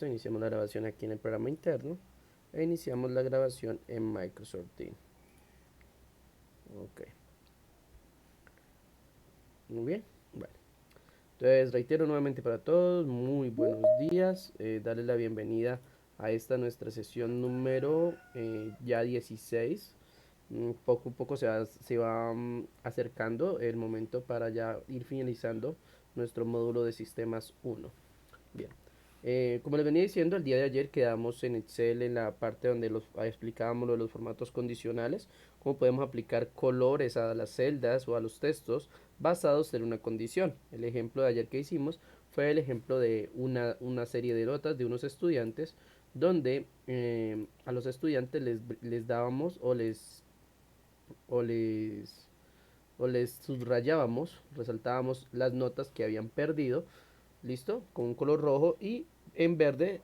Iniciamos la grabación aquí en el programa interno e iniciamos la grabación en Microsoft Teams. Ok, muy bien. Bueno, entonces reitero nuevamente para todos, muy buenos días. Darles la bienvenida a esta nuestra sesión número ya 16. Poco a poco se va acercando el momento para ya ir finalizando nuestro módulo de sistemas 1. Bien. Como les venía diciendo, el día de ayer quedamos en Excel en la parte donde explicábamos lo de los formatos condicionales, cómo podemos aplicar colores a las celdas o a los textos basados en una condición. El ejemplo de ayer que hicimos fue el ejemplo de una serie de notas de unos estudiantes donde a los estudiantes les dábamos o les o les subrayábamos, resaltábamos las notas que habían perdido, listo, con un color rojo y en verde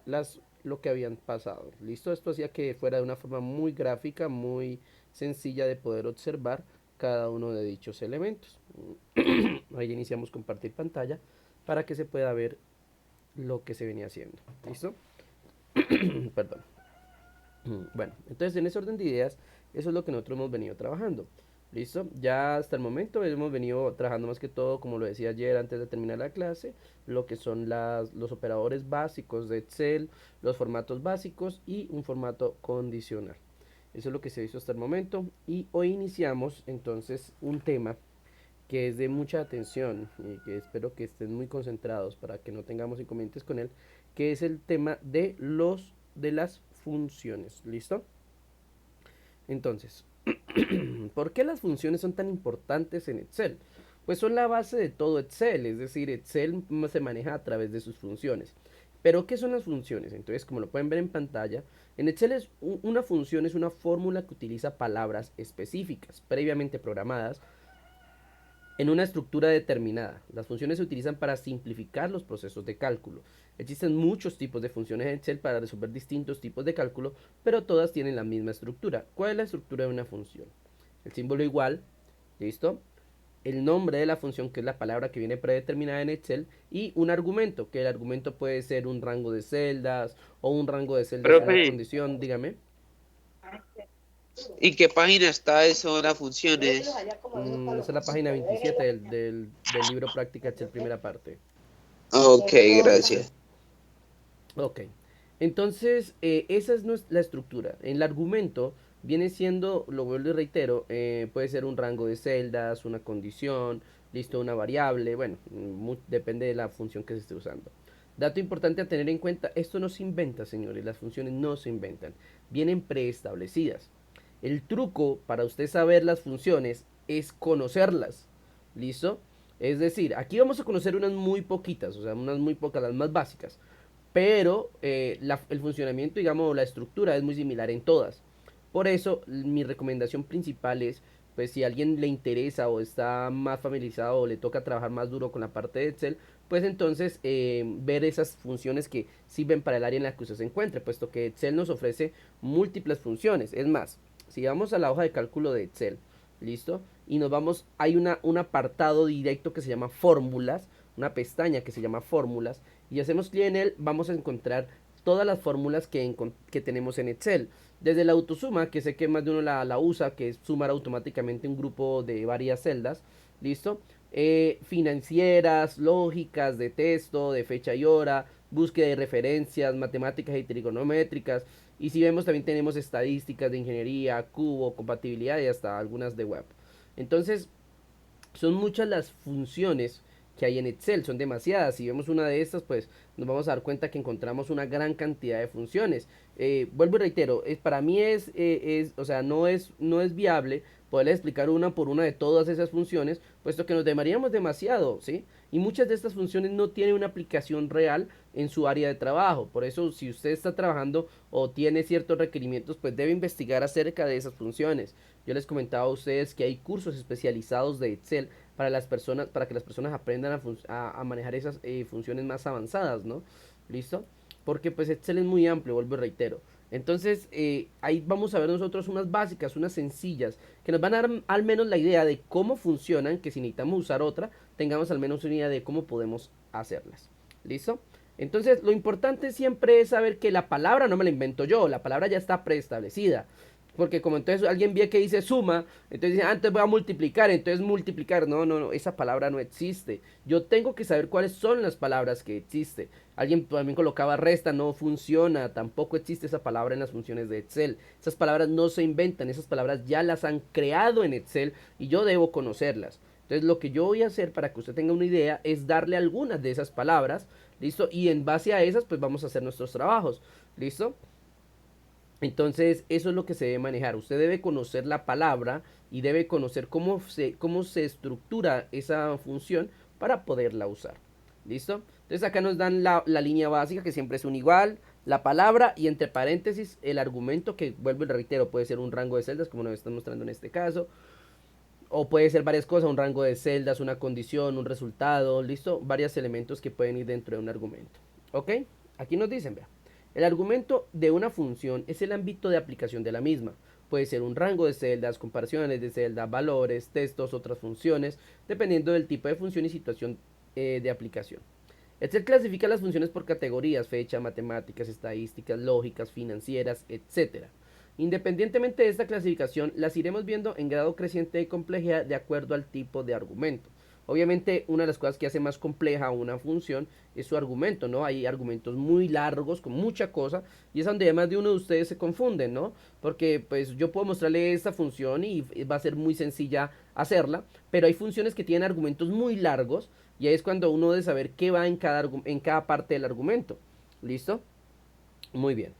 lo que habían pasado, listo. Esto hacía que fuera de una forma muy gráfica, muy sencilla de poder observar cada uno de dichos elementos. Ahí iniciamos compartir pantalla para que se pueda ver lo que se venía haciendo, listo. Perdón. Bueno, entonces en ese orden de ideas, eso es lo que nosotros hemos venido trabajando. ¿Listo? Ya hasta el momento hemos venido trabajando más que todo, como lo decía ayer antes de terminar la clase, lo que son los operadores básicos de Excel, los formatos básicos y un formato condicional. Eso es lo que se hizo hasta el momento. Y hoy iniciamos entonces un tema que es de mucha atención y que espero que estén muy concentrados para que no tengamos inconvenientes con él, que es el tema de las funciones. ¿Listo? Entonces, ¿por qué las funciones son tan importantes en Excel? Pues son la base de todo Excel, es decir, Excel se maneja a través de sus funciones. Pero, ¿qué son las funciones? Entonces, como lo pueden ver en pantalla, en Excel una función es una fórmula que utiliza palabras específicas, previamente programadas, en una estructura determinada. Las funciones se utilizan para simplificar los procesos de cálculo. Existen muchos tipos de funciones en Excel para resolver distintos tipos de cálculo, pero todas tienen la misma estructura. ¿Cuál es la estructura de una función? El símbolo igual, ¿listo? El nombre de la función, que es la palabra que viene predeterminada en Excel, y un argumento, que el argumento puede ser un rango de celdas o un rango de celdas, una Profe, condición, dígame. ¿en qué página está eso de las funciones? Esa es la página 27 del libro Práctica Excel, primera parte. Ok, gracias. Ok, entonces esa es la estructura. El argumento viene siendo, lo vuelvo y reitero, puede ser un rango de celdas, una condición, listo, una variable, bueno, depende de la función que se esté usando. Dato importante a tener en cuenta, esto no se inventa, señores, las funciones no se inventan, vienen preestablecidas. El truco para usted saber las funciones es conocerlas, ¿listo? Es decir, aquí vamos a conocer unas muy poquitas, o sea, unas muy pocas, las más básicas, pero el funcionamiento, digamos, la estructura es muy similar en todas. Por eso, mi recomendación principal es, pues si a alguien le interesa o está más familiarizado o le toca trabajar más duro con la parte de Excel, pues entonces ver esas funciones que sirven para el área en la que usted se encuentre, puesto que Excel nos ofrece múltiples funciones. Es más, si vamos a la hoja de cálculo de Excel, ¿listo? Y nos vamos, hay un apartado directo que se llama fórmulas, una pestaña que se llama fórmulas, y hacemos clic en él, vamos a encontrar todas las fórmulas que tenemos en Excel. Desde la autosuma, que sé que más de uno la usa, que es sumar automáticamente un grupo de varias celdas, ¿listo? Financieras, lógicas, de texto, de fecha y hora, búsqueda de referencias, matemáticas y trigonométricas. Y si vemos, también tenemos estadísticas de ingeniería, cubo, compatibilidad y hasta algunas de web. Entonces, son muchas las funciones que hay en Excel, son demasiadas. Si vemos una de estas, pues nos vamos a dar cuenta que encontramos una gran cantidad de funciones. Vuelvo y reitero, para mí o sea, no es viable poder explicar una por una de todas esas funciones, puesto que nos demoraríamos demasiado, ¿sí? Y muchas de estas funciones no tienen una aplicación real en su área de trabajo. Por eso, si usted está trabajando o tiene ciertos requerimientos, pues debe investigar acerca de esas funciones. Yo les comentaba a ustedes que hay cursos especializados de Excel para las personas, para que las personas aprendan a manejar esas funciones más avanzadas, ¿no? ¿Listo? Porque pues Excel es muy amplio, vuelvo y reitero. Entonces, ahí vamos a ver nosotros unas básicas, unas sencillas, que nos van a dar al menos la idea de cómo funcionan, que si necesitamos usar otra, tengamos al menos una idea de cómo podemos hacerlas. ¿Listo? Entonces, lo importante siempre es saber que la palabra no me la invento yo, la palabra ya está preestablecida. Porque como entonces alguien ve que dice suma, entonces dice, entonces voy a multiplicar, entonces multiplicar. No, no, no, esa palabra no existe. Yo tengo que saber cuáles son las palabras que existen. Alguien también colocaba resta, no funciona, tampoco existe esa palabra en las funciones de Excel. Esas palabras no se inventan, esas palabras ya las han creado en Excel y yo debo conocerlas. Entonces lo que yo voy a hacer para que usted tenga una idea es darle algunas de esas palabras, ¿listo? Y en base a esas pues vamos a hacer nuestros trabajos, ¿listo? Entonces, eso es lo que se debe manejar. Usted debe conocer la palabra y debe conocer cómo se estructura esa función para poderla usar. ¿Listo? Entonces, acá nos dan la línea básica, que siempre es un igual, la palabra y entre paréntesis el argumento, que vuelvo y reitero, puede ser un rango de celdas, como nos están mostrando en este caso, o puede ser varias cosas, un rango de celdas, una condición, un resultado, ¿listo? Varios elementos que pueden ir dentro de un argumento. ¿Ok? Aquí nos dicen, vea. El argumento de una función es el ámbito de aplicación de la misma. Puede ser un rango de celdas, comparaciones de celdas, valores, textos, otras funciones, dependiendo del tipo de función y situación de aplicación. Excel clasifica las funciones por categorías, fecha, matemáticas, estadísticas, lógicas, financieras, etc. Independientemente de esta clasificación, las iremos viendo en grado creciente de complejidad de acuerdo al tipo de argumento. Obviamente, una de las cosas que hace más compleja una función es su argumento, ¿no? Hay argumentos muy largos, con mucha cosa, y es donde más de uno de ustedes se confunden, ¿no? Porque, pues, yo puedo mostrarle esta función y va a ser muy sencilla hacerla, pero hay funciones que tienen argumentos muy largos, y ahí es cuando uno debe saber qué va en cada parte del argumento. ¿Listo? Muy bien.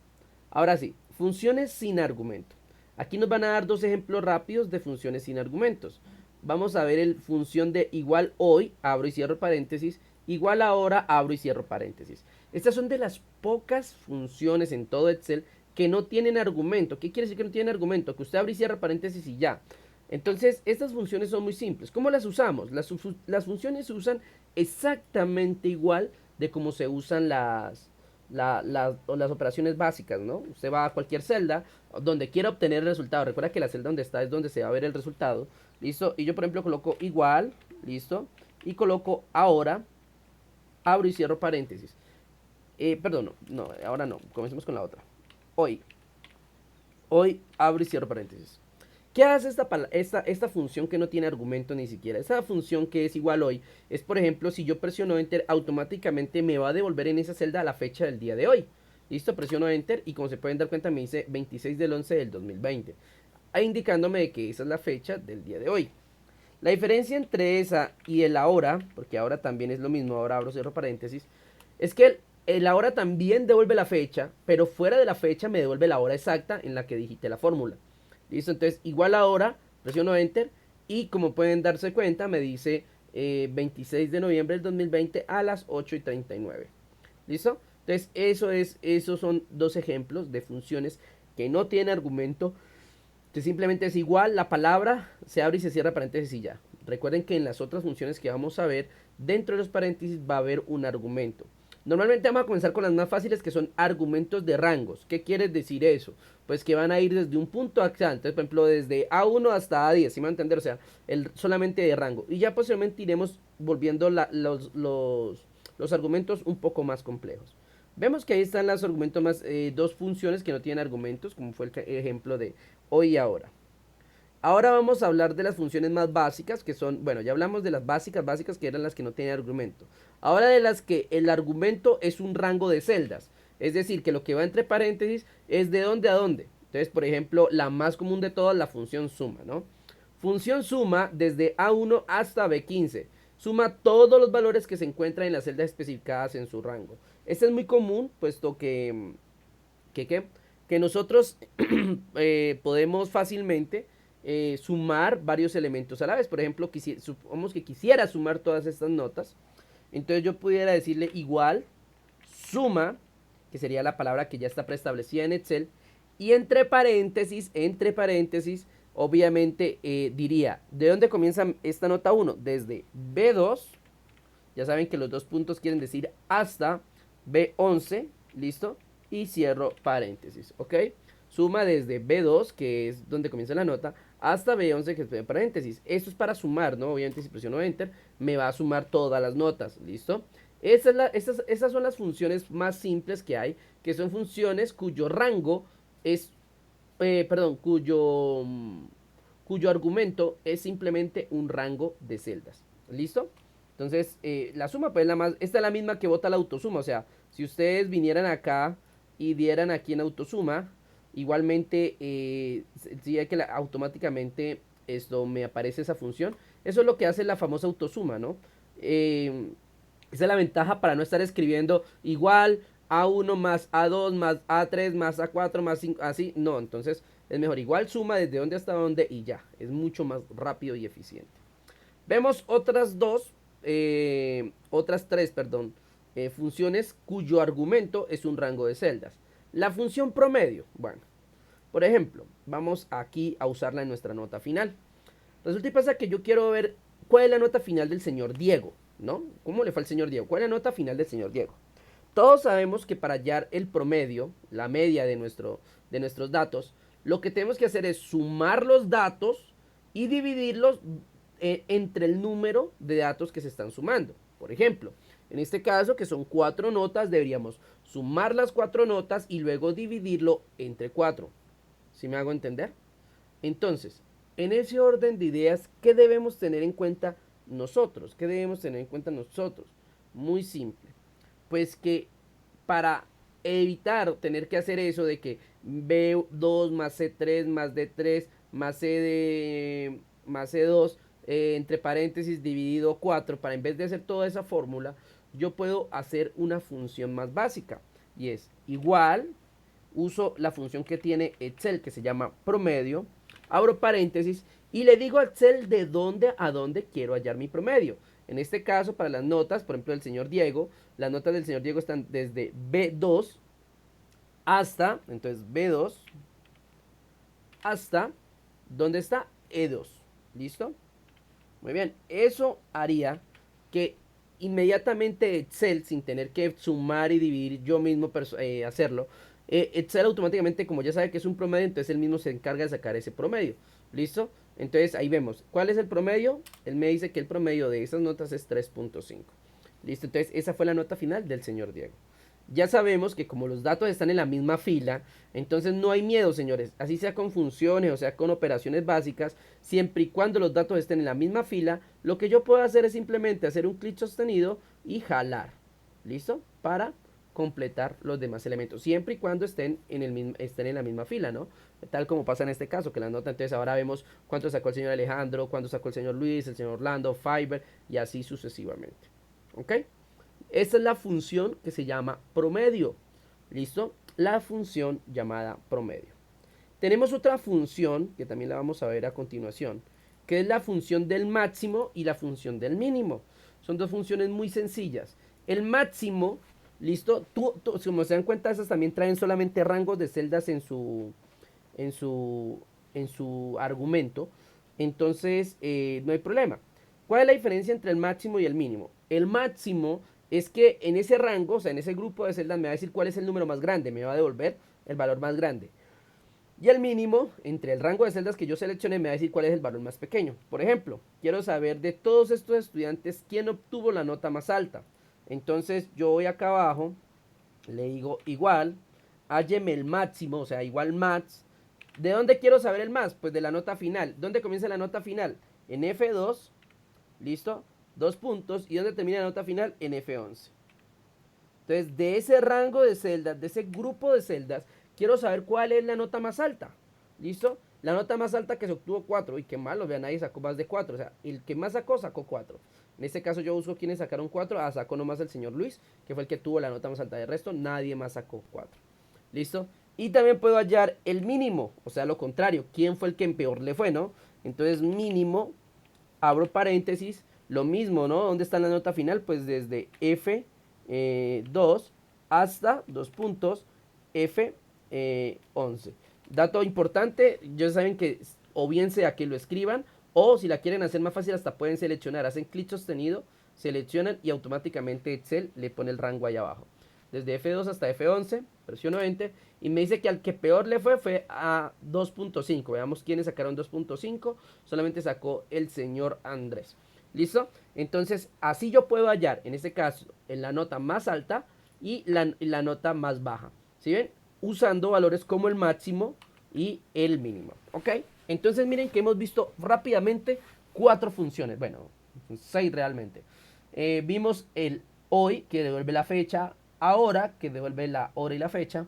Ahora sí, funciones sin argumento. Aquí nos van a dar dos ejemplos rápidos de funciones sin argumentos. Vamos a ver el función de igual hoy, abro y cierro paréntesis, igual ahora, abro y cierro paréntesis. Estas son de las pocas funciones en todo Excel que no tienen argumento. ¿Qué quiere decir que no tienen argumento? Que usted abre y cierra paréntesis y ya. Entonces, estas funciones son muy simples. ¿Cómo las usamos? Las funciones se usan exactamente igual de cómo se usan las operaciones básicas, ¿no? Usted va a cualquier celda donde quiera obtener el resultado. Recuerda que la celda donde está es donde se va a ver el resultado. ¿Listo? Y yo, por ejemplo, coloco igual, ¿listo? Y coloco ahora, abro y cierro paréntesis. Perdón, no, ahora no. Comencemos con la otra. Hoy. Hoy abro y cierro paréntesis. ¿Qué hace esta función que no tiene argumento ni siquiera? Esa función que es igual hoy es, por ejemplo, si yo presiono Enter, automáticamente me va a devolver en esa celda la fecha del día de hoy. Listo, presiono Enter y como se pueden dar cuenta me dice 26 del 11 del 2020. Ahí indicándome que esa es la fecha del día de hoy. La diferencia entre esa y el ahora, porque ahora también es lo mismo, ahora abro cierro paréntesis, es que el ahora también devuelve la fecha, pero fuera de la fecha me devuelve la hora exacta en la que digité la fórmula. ¿Listo? Entonces, igual ahora, presiono Enter y como pueden darse cuenta, me dice 26 de noviembre del 2020 a las 8:39. ¿Listo? Entonces, esos son dos ejemplos de funciones que no tienen argumento, que simplemente es igual, la palabra se abre y se cierra paréntesis y ya. Recuerden que en las otras funciones que vamos a ver, dentro de los paréntesis va a haber un argumento. Normalmente vamos a comenzar con las más fáciles, que son argumentos de rangos. ¿Qué quiere decir eso? Pues que van a ir desde un punto hasta, entonces, por ejemplo, desde A1 hasta A10, ¿sí me van a entender? O sea, solamente de rango. Y ya posteriormente iremos volviendo los argumentos un poco más complejos. Vemos que ahí están los argumentos más, dos funciones que no tienen argumentos, como fue el ejemplo de hoy y ahora. Ahora vamos a hablar de las funciones más básicas, que son, bueno, ya hablamos de las básicas, que eran las que no tenían argumento. Ahora de las que el argumento es un rango de celdas, es decir, que lo que va entre paréntesis es de dónde a dónde. Entonces, por ejemplo, la más común de todas, la función suma, ¿no? Función suma desde A1 hasta B15. Suma todos los valores que se encuentran en las celdas especificadas en su rango. Este es muy común, puesto que nosotros podemos fácilmente sumar varios elementos a la vez. Por ejemplo, supongamos que quisiera sumar todas estas notas. Entonces yo pudiera decirle igual suma, que sería la palabra que ya está preestablecida en Excel, y entre paréntesis, obviamente diría, ¿de dónde comienza esta nota 1? Desde B2, ya saben que los dos puntos quieren decir hasta B11, ¿listo? Y cierro paréntesis, ¿ok? Suma desde B2, que es donde comienza la nota, hasta B11, que es paréntesis. Esto es para sumar, ¿no? Obviamente si presiono Enter, me va a sumar todas las notas, ¿listo? Esas son las funciones más simples que hay, que son funciones cuyo rango es, perdón, cuyo argumento es simplemente un rango de celdas. ¿Listo? Entonces, la suma, pues, esta es la misma que bota la autosuma. O sea, si ustedes vinieran acá y dieran aquí en autosuma, igualmente, sería que automáticamente esto me aparece esa función. Eso es lo que hace la famosa autosuma, ¿no? Esa es la ventaja para no estar escribiendo igual A1 más A2 más A3 más A4 más 5, así. No, entonces es mejor igual suma desde dónde hasta dónde y ya. Es mucho más rápido y eficiente. Vemos otras tres, perdón, funciones cuyo argumento es un rango de celdas. La función promedio, bueno, por ejemplo, vamos aquí a usarla en nuestra nota final. Resulta y pasa que yo quiero ver cuál es la nota final del señor Diego, ¿no? ¿Cómo le fue al señor Diego? ¿Cuál es la nota final del señor Diego? Todos sabemos que para hallar el promedio, la media de nuestros datos, lo que tenemos que hacer es sumar los datos y dividirlos entre el número de datos que se están sumando. Por ejemplo, en este caso, que son 4 notas, deberíamos sumar las 4 notas y luego dividirlo entre 4. ¿Sí me hago entender? Entonces, en ese orden de ideas, ¿qué debemos tener en cuenta nosotros? ¿Qué debemos tener en cuenta nosotros? Muy simple. Pues que para evitar tener que hacer eso de que B2 más C3 más D3 más C2 entre paréntesis dividido 4, para en vez de hacer toda esa fórmula, yo puedo hacer una función más básica y es igual, uso la función que tiene Excel que se llama promedio, abro paréntesis y le digo a Excel de dónde a dónde quiero hallar mi promedio. En este caso, para las notas, por ejemplo, del señor Diego, las notas del señor Diego están desde B2 hasta, entonces B2 hasta, ¿dónde está? E2. ¿Listo? Muy bien, eso haría que inmediatamente Excel, sin tener que sumar y dividir yo mismo hacerlo, Excel automáticamente, como ya sabe que es un promedio, entonces él mismo se encarga de sacar ese promedio. ¿Listo? Entonces ahí vemos, ¿cuál es el promedio? Él me dice que el promedio de esas notas es 3.5. ¿Listo? Entonces esa fue la nota final del señor Diego. Ya sabemos que como los datos están en la misma fila, entonces no hay miedo, señores. Así sea con funciones o sea con operaciones básicas, siempre y cuando los datos estén en la misma fila, lo que yo puedo hacer es simplemente hacer un clic sostenido y jalar. ¿Listo? Para completar los demás elementos, siempre y cuando estén en la misma fila, ¿no? Tal como pasa en este caso, que la nota, entonces ahora vemos cuánto sacó el señor Alejandro, cuánto sacó el señor Luis, el señor Orlando, Fiverr y así sucesivamente. ¿Ok? Esta es la función que se llama promedio. ¿Listo? La función llamada promedio. Tenemos otra función, que también la vamos a ver a continuación, que es la función del máximo y la función del mínimo. Son dos funciones muy sencillas. El máximo, ¿listo? Como se dan cuenta, esas también traen solamente rangos de celdas en su, en su argumento. Entonces, no hay problema. ¿Cuál es la diferencia entre el máximo y el mínimo? El máximo es que en ese rango, o sea, en ese grupo de celdas me va a decir cuál es el número más grande, me va a devolver el valor más grande. Y el mínimo, entre el rango de celdas que yo seleccioné, me va a decir cuál es el valor más pequeño. Por ejemplo, quiero saber de todos estos estudiantes quién obtuvo la nota más alta. Entonces yo voy acá abajo, le digo igual, hálleme el máximo, o sea, igual max. ¿De dónde quiero saber el más? Pues de la nota final. ¿Dónde comienza la nota final? En F2, ¿listo? 2 puntos. ¿Y dónde termina la nota final? En F11. Entonces, de ese rango de celdas, de ese grupo de celdas, quiero saber cuál es la nota más alta. ¿Listo? La nota más alta que se obtuvo 4. Y qué malo, vean, nadie sacó más de 4. O sea, el que más sacó 4. En este caso yo busco quienes sacaron 4. Ah, sacó nomás el señor Luis, que fue el que tuvo la nota más alta. De resto, nadie más sacó 4. ¿Listo? Y también puedo hallar el mínimo, o sea, lo contrario, quién fue el que en peor le fue, ¿no? Entonces, mínimo, abro paréntesis, lo mismo, ¿no? ¿Dónde está la nota final? Pues desde F2 hasta 2 puntos F11. Dato importante, ya saben que o bien sea que lo escriban o si la quieren hacer más fácil hasta pueden seleccionar, hacen clic sostenido, seleccionan y automáticamente Excel le pone el rango ahí abajo. Desde F2 hasta F11, presiono Enter y me dice que al que peor le fue a 2.5. Veamos quiénes sacaron 2.5. Solamente sacó el señor Andrés. ¿Listo? Entonces, así yo puedo hallar, en este caso, en la nota más alta y la nota más baja. ¿Sí ven? Usando valores como el máximo y el mínimo. ¿Ok? Entonces miren que hemos visto rápidamente 4 funciones. Bueno, 6 realmente. Vimos el hoy, que devuelve la fecha. Ahora, que devuelve la hora y la fecha.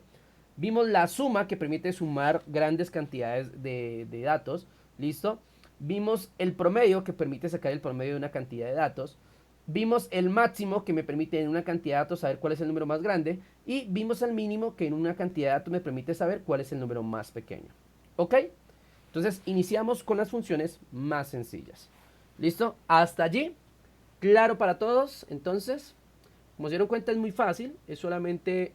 Vimos la suma, que permite sumar grandes cantidades de datos. ¿Listo? Vimos el promedio, que permite sacar el promedio de una cantidad de datos. Vimos el máximo, que me permite en una cantidad de datos saber cuál es el número más grande. Y vimos el mínimo, que en una cantidad de datos me permite saber cuál es el número más pequeño. ¿Ok? Entonces iniciamos con las funciones más sencillas. ¿Listo? Hasta allí. Claro para todos. Entonces, como se dieron cuenta, es muy fácil. Es solamente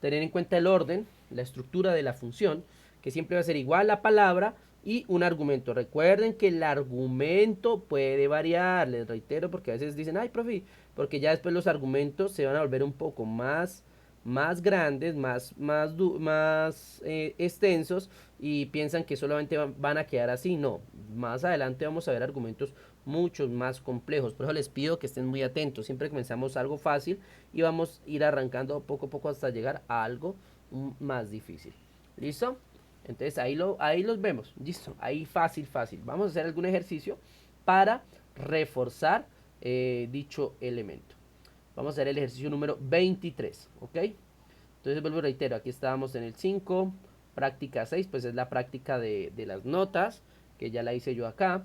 tener en cuenta el orden, la estructura de la función, que siempre va a ser igual la palabra y un argumento. Recuerden que el argumento puede variar, les reitero, porque a veces dicen, ay, profe, porque ya después los argumentos se van a volver un poco más grandes, más extensos y piensan que solamente van a quedar así. No, más adelante vamos a ver argumentos muchos más complejos. Por eso les pido que estén muy atentos. Siempre comenzamos algo fácil y vamos a ir arrancando poco a poco hasta llegar a algo más difícil. ¿Listo? Entonces ahí los vemos. Listo. Ahí fácil. Vamos a hacer algún ejercicio para reforzar dicho elemento. Vamos a hacer el ejercicio número 23. ¿Ok? Entonces vuelvo y reitero. Aquí estábamos en el 5. Práctica 6. Pues es la práctica de las notas. Que ya la hice yo acá.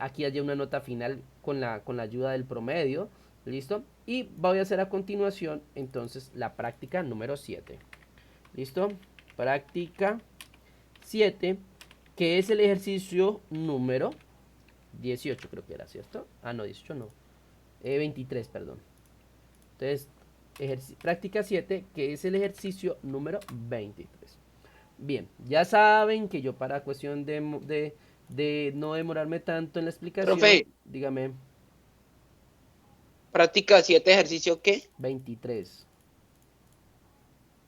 Aquí hay una nota final con la ayuda del promedio. ¿Listo? Y voy a hacer a continuación entonces la práctica número 7. ¿Listo? Práctica 7, que es el ejercicio número 18, creo que era, ¿cierto? Ah, no, 18 no. 23, perdón. Entonces, práctica 7, que es el ejercicio número 23. Bien, ya saben que yo para cuestión de no demorarme tanto en la explicación, Profe, dígame, práctica 7, ejercicio ¿qué? 23.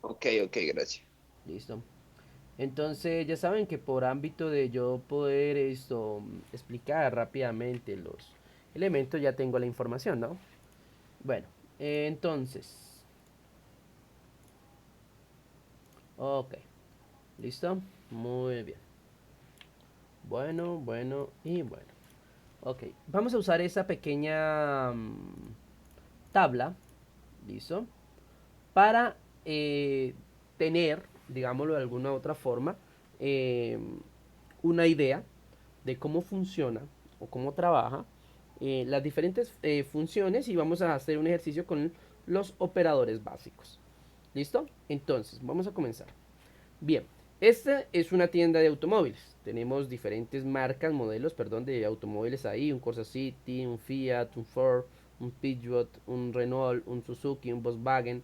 Ok, gracias. Listo. Entonces ya saben que por ámbito de yo poder explicar rápidamente los elementos ya tengo la información, ¿no? Bueno, entonces, ok, listo, muy bien. Bueno, y bueno. Ok, vamos a usar esa pequeña tabla, listo, para tener, digámoslo de alguna otra forma, eh, una idea de cómo funciona o cómo trabaja las diferentes funciones y vamos a hacer un ejercicio con los operadores básicos. ¿Listo? Entonces, vamos a comenzar. Bien, esta es una tienda de automóviles. Tenemos diferentes marcas, modelos, perdón, de automóviles ahí. Un Corsa City, un Fiat, un Ford, un Peugeot, un Renault, un Suzuki, un Volkswagen.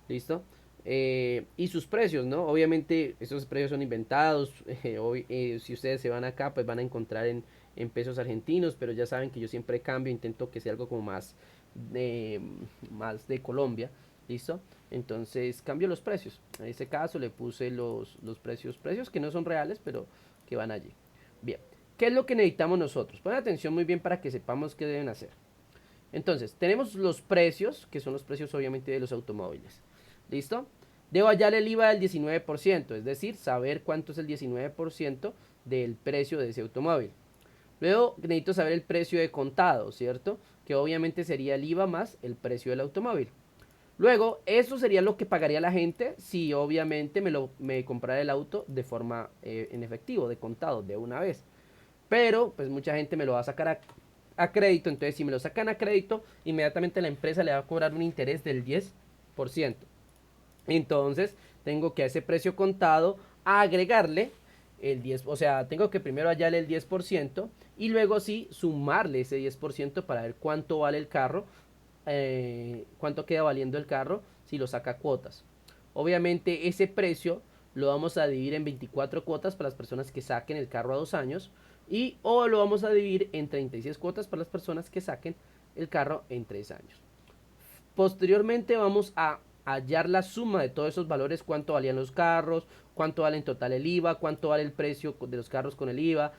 ¿Listo? Y sus precios, ¿no? Obviamente esos precios son inventados. Si ustedes se van acá, pues van a encontrar en pesos argentinos, pero ya saben que yo siempre cambio, intento que sea algo como más de Colombia. ¿Listo? Entonces cambio los precios. En este caso le puse los precios que no son reales, pero que van allí. Bien, ¿qué es lo que necesitamos nosotros? Ponen atención muy bien para que sepamos qué deben hacer. Entonces, tenemos los precios, que son los precios obviamente de los automóviles. ¿Listo? Debo hallar el IVA del 19%, es decir, saber cuánto es el 19% del precio de ese automóvil. Luego necesito saber el precio de contado, ¿cierto? Que obviamente sería el IVA más el precio del automóvil. Luego, eso sería lo que pagaría la gente si obviamente me comprara el auto de forma en efectivo, de contado, de una vez. Pero, pues mucha gente me lo va a sacar a crédito. Entonces, si me lo sacan a crédito, inmediatamente la empresa le va a cobrar un interés del 10%. Entonces, tengo que a ese precio contado agregarle el 10%. O sea, tengo que primero hallarle el 10% y luego sí sumarle ese 10% para ver cuánto vale el carro, cuánto queda valiendo el carro si lo saca a cuotas. Obviamente ese precio lo vamos a dividir en 24 cuotas para las personas que saquen el carro a 2 años o lo vamos a dividir en 36 cuotas para las personas que saquen el carro en 3 años. Posteriormente vamos a hallar la suma de todos esos valores, cuánto valían los carros, cuánto vale en total el IVA, cuánto vale el precio de los carros con el IVA,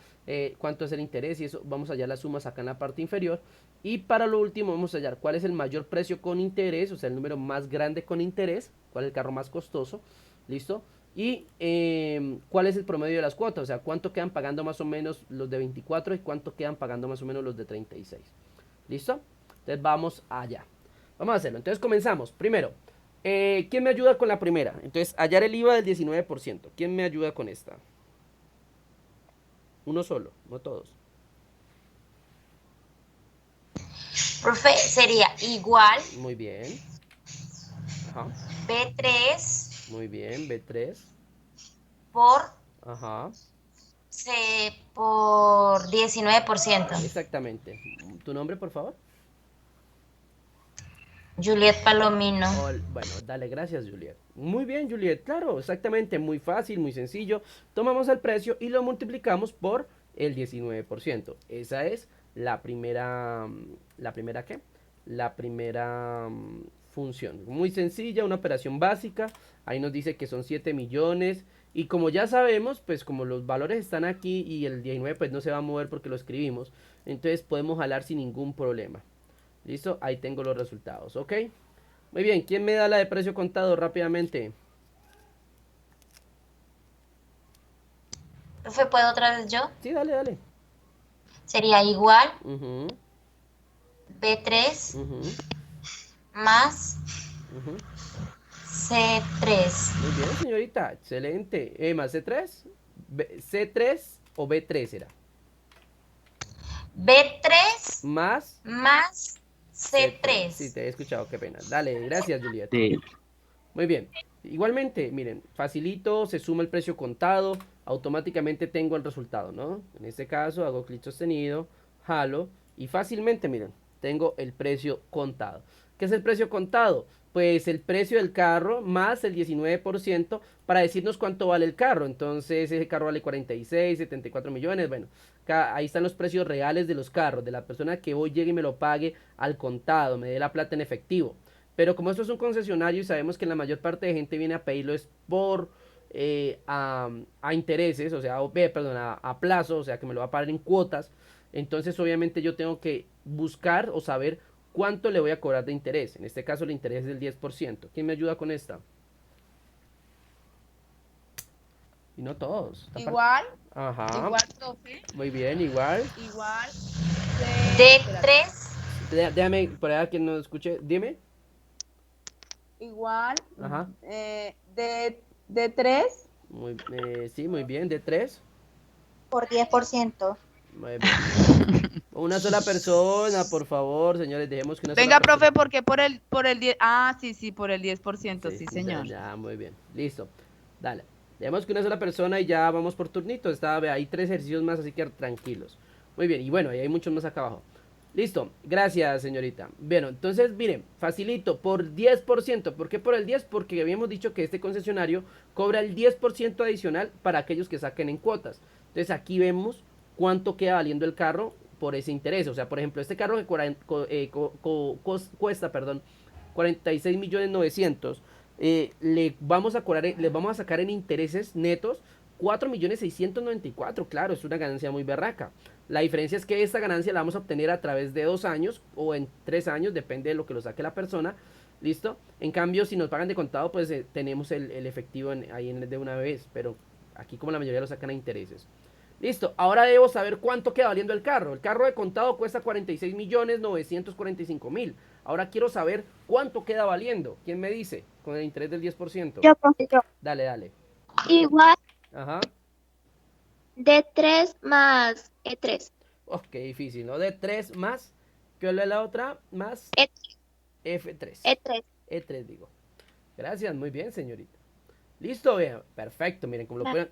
cuánto es el interés y eso, vamos a hallar las sumas acá en la parte inferior. Y para lo último vamos a hallar cuál es el mayor precio con interés, o sea, el número más grande con interés, cuál es el carro más costoso, ¿listo? Y cuál es el promedio de las cuotas, o sea, cuánto quedan pagando más o menos los de 24 y cuánto quedan pagando más o menos los de 36. ¿Listo? Entonces vamos allá. Vamos a hacerlo. Entonces comenzamos. Primero, ¿quién me ayuda con la primera? Entonces, hallar el IVA del 19%. ¿Quién me ayuda con esta? Uno solo, no todos. Profe, sería igual Muy bien. Ajá. B3 Muy bien. B3. por, Ajá. por 19%. Exactamente. ¿Tu nombre, por favor? Juliet Palomino. Bueno, dale, gracias, Juliet. Muy bien, Juliet, claro, exactamente, muy fácil, muy sencillo. Tomamos el precio y lo multiplicamos por el 19%. Esa es la primera, ¿la primera qué? La primera función. Muy sencilla, una operación básica. Ahí nos dice que son 7 millones. Y como ya sabemos, pues como los valores están aquí y el 19 pues no se va a mover porque lo escribimos, entonces podemos jalar sin ningún problema. ¿Listo? Ahí tengo los resultados, ¿ok? Muy bien, ¿quién me da la de precio contado rápidamente? Profe, ¿puedo otra vez yo? Sí, dale, dale. Sería igual Ujú, B3 ujú, más ujú. C3. Muy bien, señorita, excelente. Más C3, C3 o B3 era. B3 Más más C3. Sí, C3. te he escuchado, qué pena. Dale, gracias, Juliet. Sí. Muy bien. Igualmente, miren, facilito, se suma el precio contado, automáticamente tengo el resultado, ¿no? En este caso hago clic sostenido, jalo y fácilmente, miren, tengo el precio contado. ¿Qué es el precio contado? Pues el precio del carro más el 19% para decirnos cuánto vale el carro. Entonces ese carro vale 46, 74 millones. Bueno, ahí están los precios reales de los carros, de la persona que hoy llegue y me lo pague al contado, me dé la plata en efectivo. Pero como esto es un concesionario y sabemos que la mayor parte de gente viene a pedirlo es por a intereses, o sea, perdón, a plazo, o sea, que me lo va a pagar en cuotas. Entonces, obviamente, yo tengo que buscar o saber cuánto le voy a cobrar de interés. En este caso, el interés es del 10%. ¿Quién me ayuda con esta? Y no todos. Igual, Ajá. igual, profe, Muy bien, igual. igual, espérate. D3 Déjame, por allá quien no escuche, dime. Igual, Ajá. de 3 Sí, muy bien. De 3. por 10%. Muy bien. Una sola persona, por favor, señores, dejemos que una sola Venga, persona. profe, ¿por qué por el 10? Ah, sí, por el 10%, sí, Ya, señor. ya, muy bien. Listo. Dale. Dejemos que una sola persona y ya vamos por turnitos. Hay 3 ejercicios más, así que tranquilos. Muy bien, y bueno, ahí hay muchos más acá abajo. Listo, gracias señorita. Bueno, entonces miren, facilito, por 10%. ¿Por qué por el 10? Porque habíamos dicho que este concesionario cobra el 10% adicional para aquellos que saquen en cuotas. Entonces aquí vemos cuánto queda valiendo el carro por ese interés. O sea, por ejemplo, este carro que cuesta, perdón, 46 millones 900, le vamos a cobrar, le vamos a sacar en intereses netos 4 millones 694. Claro, es una ganancia muy berraca. La diferencia es que esta ganancia la vamos a obtener a través de 2 años o en 3 años, depende de lo que lo saque la persona. ¿Listo? En cambio, si nos pagan de contado, pues tenemos el efectivo ahí de una vez. Pero aquí como la mayoría lo sacan a intereses. Listo, ahora debo saber cuánto queda valiendo el carro. El carro de contado cuesta 46 millones 945 mil. Ahora quiero saber cuánto queda valiendo. ¿Quién me dice? Con el interés del 10%. Yo, profe, yo. Dale, dale. Igual Ajá. D3 más E3. Oh, qué difícil, ¿no? De 3 más. ¿Qué es la otra? Más E- F3. E3. E3 digo. Gracias, muy bien, señorita. Listo, vean. Perfecto, miren, como lo pueden.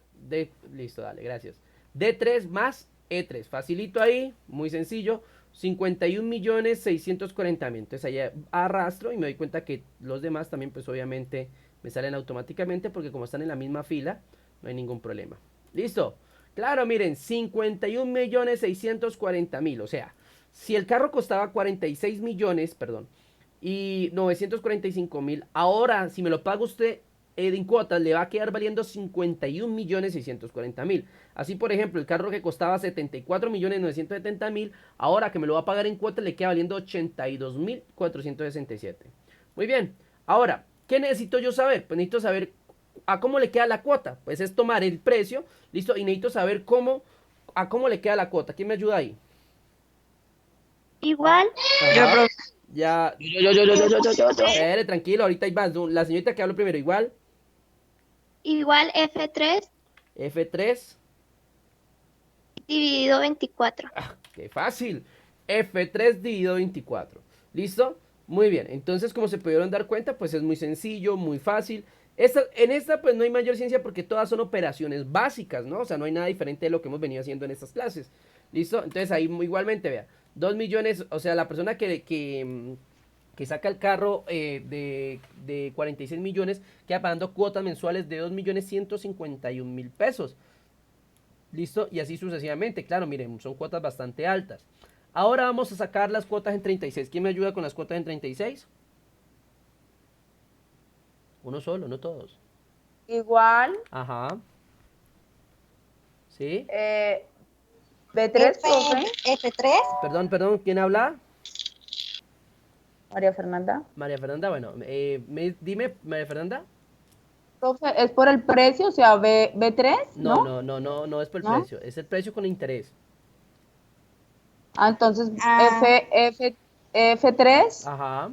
Listo, dale, gracias. D3 más E3. Facilito ahí, muy sencillo. 51 millones 640 mil. Entonces ahí arrastro y me doy cuenta que los demás también, pues obviamente, me salen automáticamente porque como están en la misma fila, no hay ningún problema. Listo. Claro, miren, 51 millones 640 mil. O sea, si el carro costaba 46 millones, perdón, y 945.000. Ahora, si me lo paga usted en cuotas, le va a quedar valiendo 51.640.000. Así, por ejemplo, el carro que costaba 74.970.000, ahora que me lo va a pagar en cuotas, le queda valiendo 82.467. Muy bien. Ahora, ¿qué necesito yo saber? Pues necesito saber a cómo le queda la cuota. Pues es tomar el precio, listo, y necesito saber a cómo le queda la cuota. ¿Quién me ayuda ahí? Igual Ajá. Ya, Yo. tranquilo, ahorita hay más. La señorita que habló primero, igual. F3 F3. dividido 24. ¡Qué fácil! F3 dividido 24. ¿Listo? Muy bien. Entonces, como se pudieron dar cuenta, pues es muy sencillo, muy fácil. En esta, pues no hay mayor ciencia porque todas son operaciones básicas, ¿no? O sea, no hay nada diferente de lo que hemos venido haciendo en estas clases. ¿Listo? Entonces, ahí igualmente, vea. 2 millones, o sea, la persona que saca el carro de 46 millones queda pagando cuotas mensuales de 2.151.000 pesos. ¿Listo? Y así sucesivamente. Claro, miren, son cuotas bastante altas. Ahora vamos a sacar las cuotas en 36. ¿Quién me ayuda con las cuotas en 36? Uno solo, no todos. Igual, Ajá. ¿Sí? B3, profe. F3. Perdón, ¿quién habla? María Fernanda. María Fernanda, bueno, dime, María Fernanda. Profe, ¿es por el precio? O sea, B3, No, ¿no? no es por el ¿No? precio, es el precio con interés. Ah, entonces, Ah, F3, Ajá,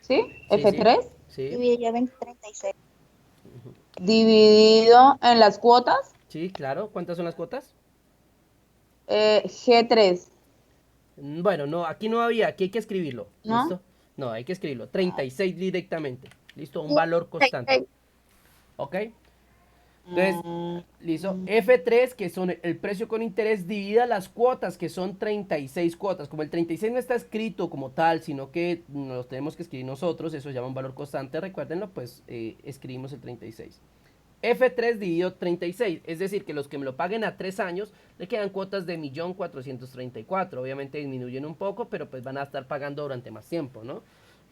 ¿sí? sí, F3, sí, dividido en 36. dividido en las cuotas, sí, claro. ¿Cuántas son las cuotas? G3, Bueno, no, aquí no había, aquí hay que escribirlo, ¿no? ¿listo? No, hay que escribirlo, 36 directamente, ¿listo? Un valor constante, 36. ¿ok? Entonces, listo, F3, que son el precio con interés, divida las cuotas, que son 36 cuotas. Como el 36 no está escrito como tal, sino que nos lo tenemos que escribir nosotros, eso se llama un valor constante, recuérdenlo, pues escribimos el 36. F3 dividido 36, es decir, que los que me lo paguen a 3 años le quedan cuotas de 1.434.000. Obviamente disminuyen un poco, pero pues van a estar pagando durante más tiempo, ¿no?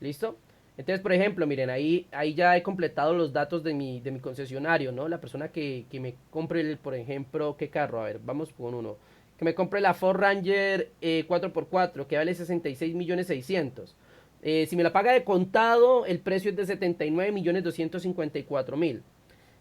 ¿Listo? Entonces, por ejemplo, miren, ahí ya he completado los datos de mi concesionario, ¿no? La persona que me compre, por ejemplo, ¿qué carro? A ver, vamos con uno. Que me compre la Ford Ranger 4x4, que vale 66.600.000. Si me la paga de contado, el precio es de 79.254.000.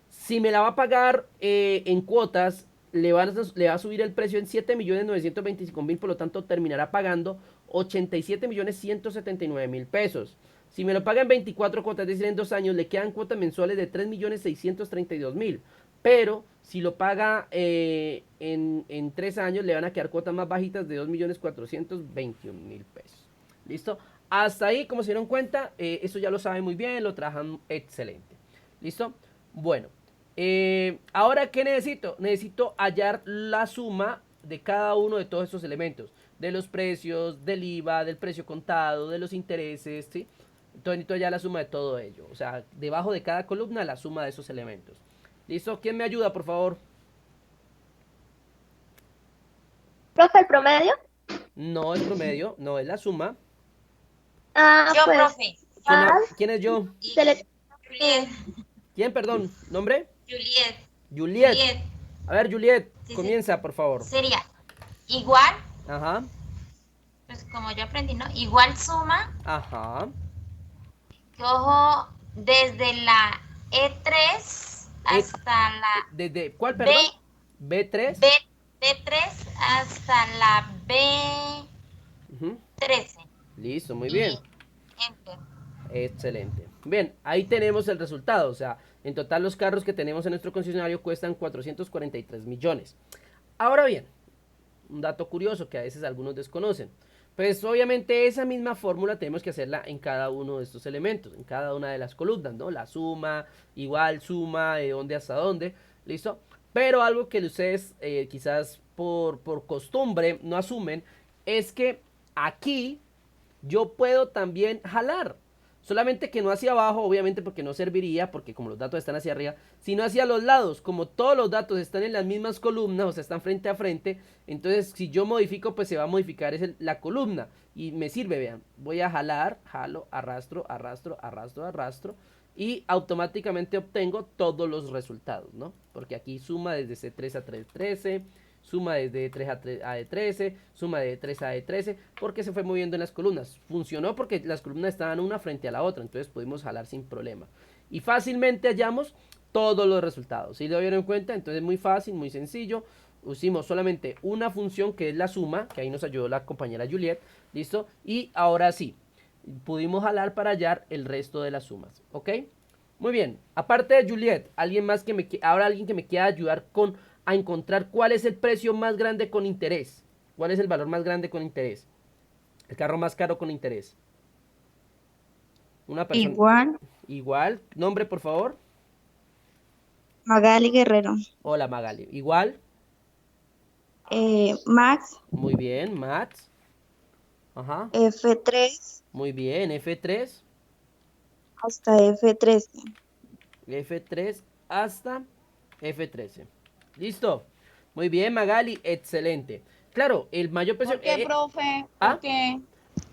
Si me la va a pagar en cuotas, le va a subir el precio en 7.925.000, por lo tanto terminará pagando 87.179.000 pesos. Si me lo paga en 24 cuotas, es decir, en 2 años, le quedan cuotas mensuales de 3.632.000. Pero si lo paga en 3 años, le van a quedar cuotas más bajitas de 2.421.000 pesos. ¿Listo? Hasta ahí, como se dieron cuenta, eso ya lo saben muy bien, lo trabajan excelente. ¿Listo? Bueno, ahora, ¿qué necesito? Necesito hallar la suma de cada uno de todos estos elementos. De los precios, del IVA, del precio contado, de los intereses, ¿sí? Entonces necesito hallar la suma de todo ello. O sea, debajo de cada columna la suma de esos elementos. ¿Listo? ¿Quién me ayuda, por favor? Profe, el promedio. No es promedio, no es la suma. Yo, Pues, profe. ¿Quién es yo? dele- Juliet. ¿Quién, perdón? ¿Nombre? Juliet. Juliet. Juliet. A ver, Juliet, Sí, sí. comienza, por favor. Sería igual, Ajá, pues como yo aprendí, ¿no? Igual suma, ajá. que ojo, desde la E3 Eh, hasta la ¿Desde cuál, B, perdón? B3. B, B3 hasta la Ujú. B13. Listo, muy bien. Y enter. Excelente. Bien, ahí tenemos el resultado. O sea, en total los carros que tenemos en nuestro concesionario cuestan 443 millones. Ahora bien, un dato curioso que a veces algunos desconocen. Pues obviamente esa misma fórmula tenemos que hacerla en cada uno de estos elementos, en cada una de las columnas, ¿no? La suma, igual suma, de dónde hasta dónde, ¿listo? Pero algo que ustedes quizás por costumbre no asumen es que aquí yo puedo también jalar. Solamente que no hacia abajo, obviamente porque no serviría, porque como los datos están hacia arriba, sino hacia los lados. Como todos los datos están en las mismas columnas, o sea, están frente a frente, entonces si yo modifico, pues se va a modificar la columna. Y me sirve, vean, voy a jalar, jalo, arrastro, arrastro, arrastro, arrastro, y automáticamente obtengo todos los resultados, ¿no? Porque aquí suma desde C3 a 313, suma desde E3 a E13, suma de E3 a E13, porque se fue moviendo en las columnas. Funcionó porque las columnas estaban una frente a la otra, entonces pudimos jalar sin problema. Y fácilmente hallamos todos los resultados. ¿Sí lo dieron cuenta? Entonces muy fácil, muy sencillo. Hicimos solamente una función que es la suma, que ahí nos ayudó la compañera Juliet, ¿listo? Y ahora sí, pudimos jalar para hallar el resto de las sumas, ¿ok? Muy bien, aparte de Juliet, alguien más ahora alguien que me quiera ayudar a encontrar cuál es el precio más grande con interés. ¿Cuál es el valor más grande con interés? El carro más caro con interés. Una persona. Igual, Igual. Nombre, por favor. Magali Guerrero. Hola, Magali. Igual. Max, Muy bien. Max. Ajá. F3 Muy bien. F3. hasta F13. F3 hasta F13. Listo. Muy bien, Magali. Excelente. Claro, el mayor precio. ¿Por qué, profe? ¿Ah? ¿Por qué?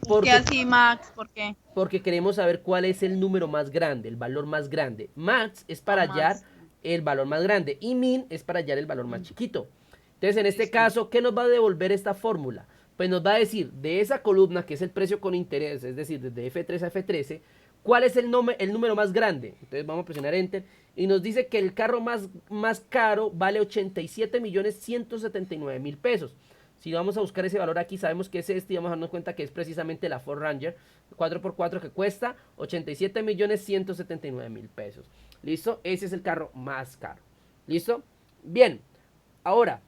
¿Por Porque qué así, Max? ¿Por qué? porque queremos saber cuál es el número más grande, el valor más grande. Max es para hallar Max. el valor más grande y min es para hallar el valor más chiquito. Entonces, en este caso, ¿qué nos va a devolver esta fórmula? Pues nos va a decir de esa columna, que es el precio con interés, es decir, desde F3 a F13, ¿cuál es el número más grande? Entonces vamos a presionar Enter y nos dice que el carro más caro vale 87.179.000 pesos. Si vamos a buscar ese valor aquí, sabemos que es este y vamos a darnos cuenta que es precisamente la Ford Ranger 4x4 que cuesta 87.179.000 pesos. ¿Listo? Ese es el carro más caro. ¿Listo? Bien. Ahora,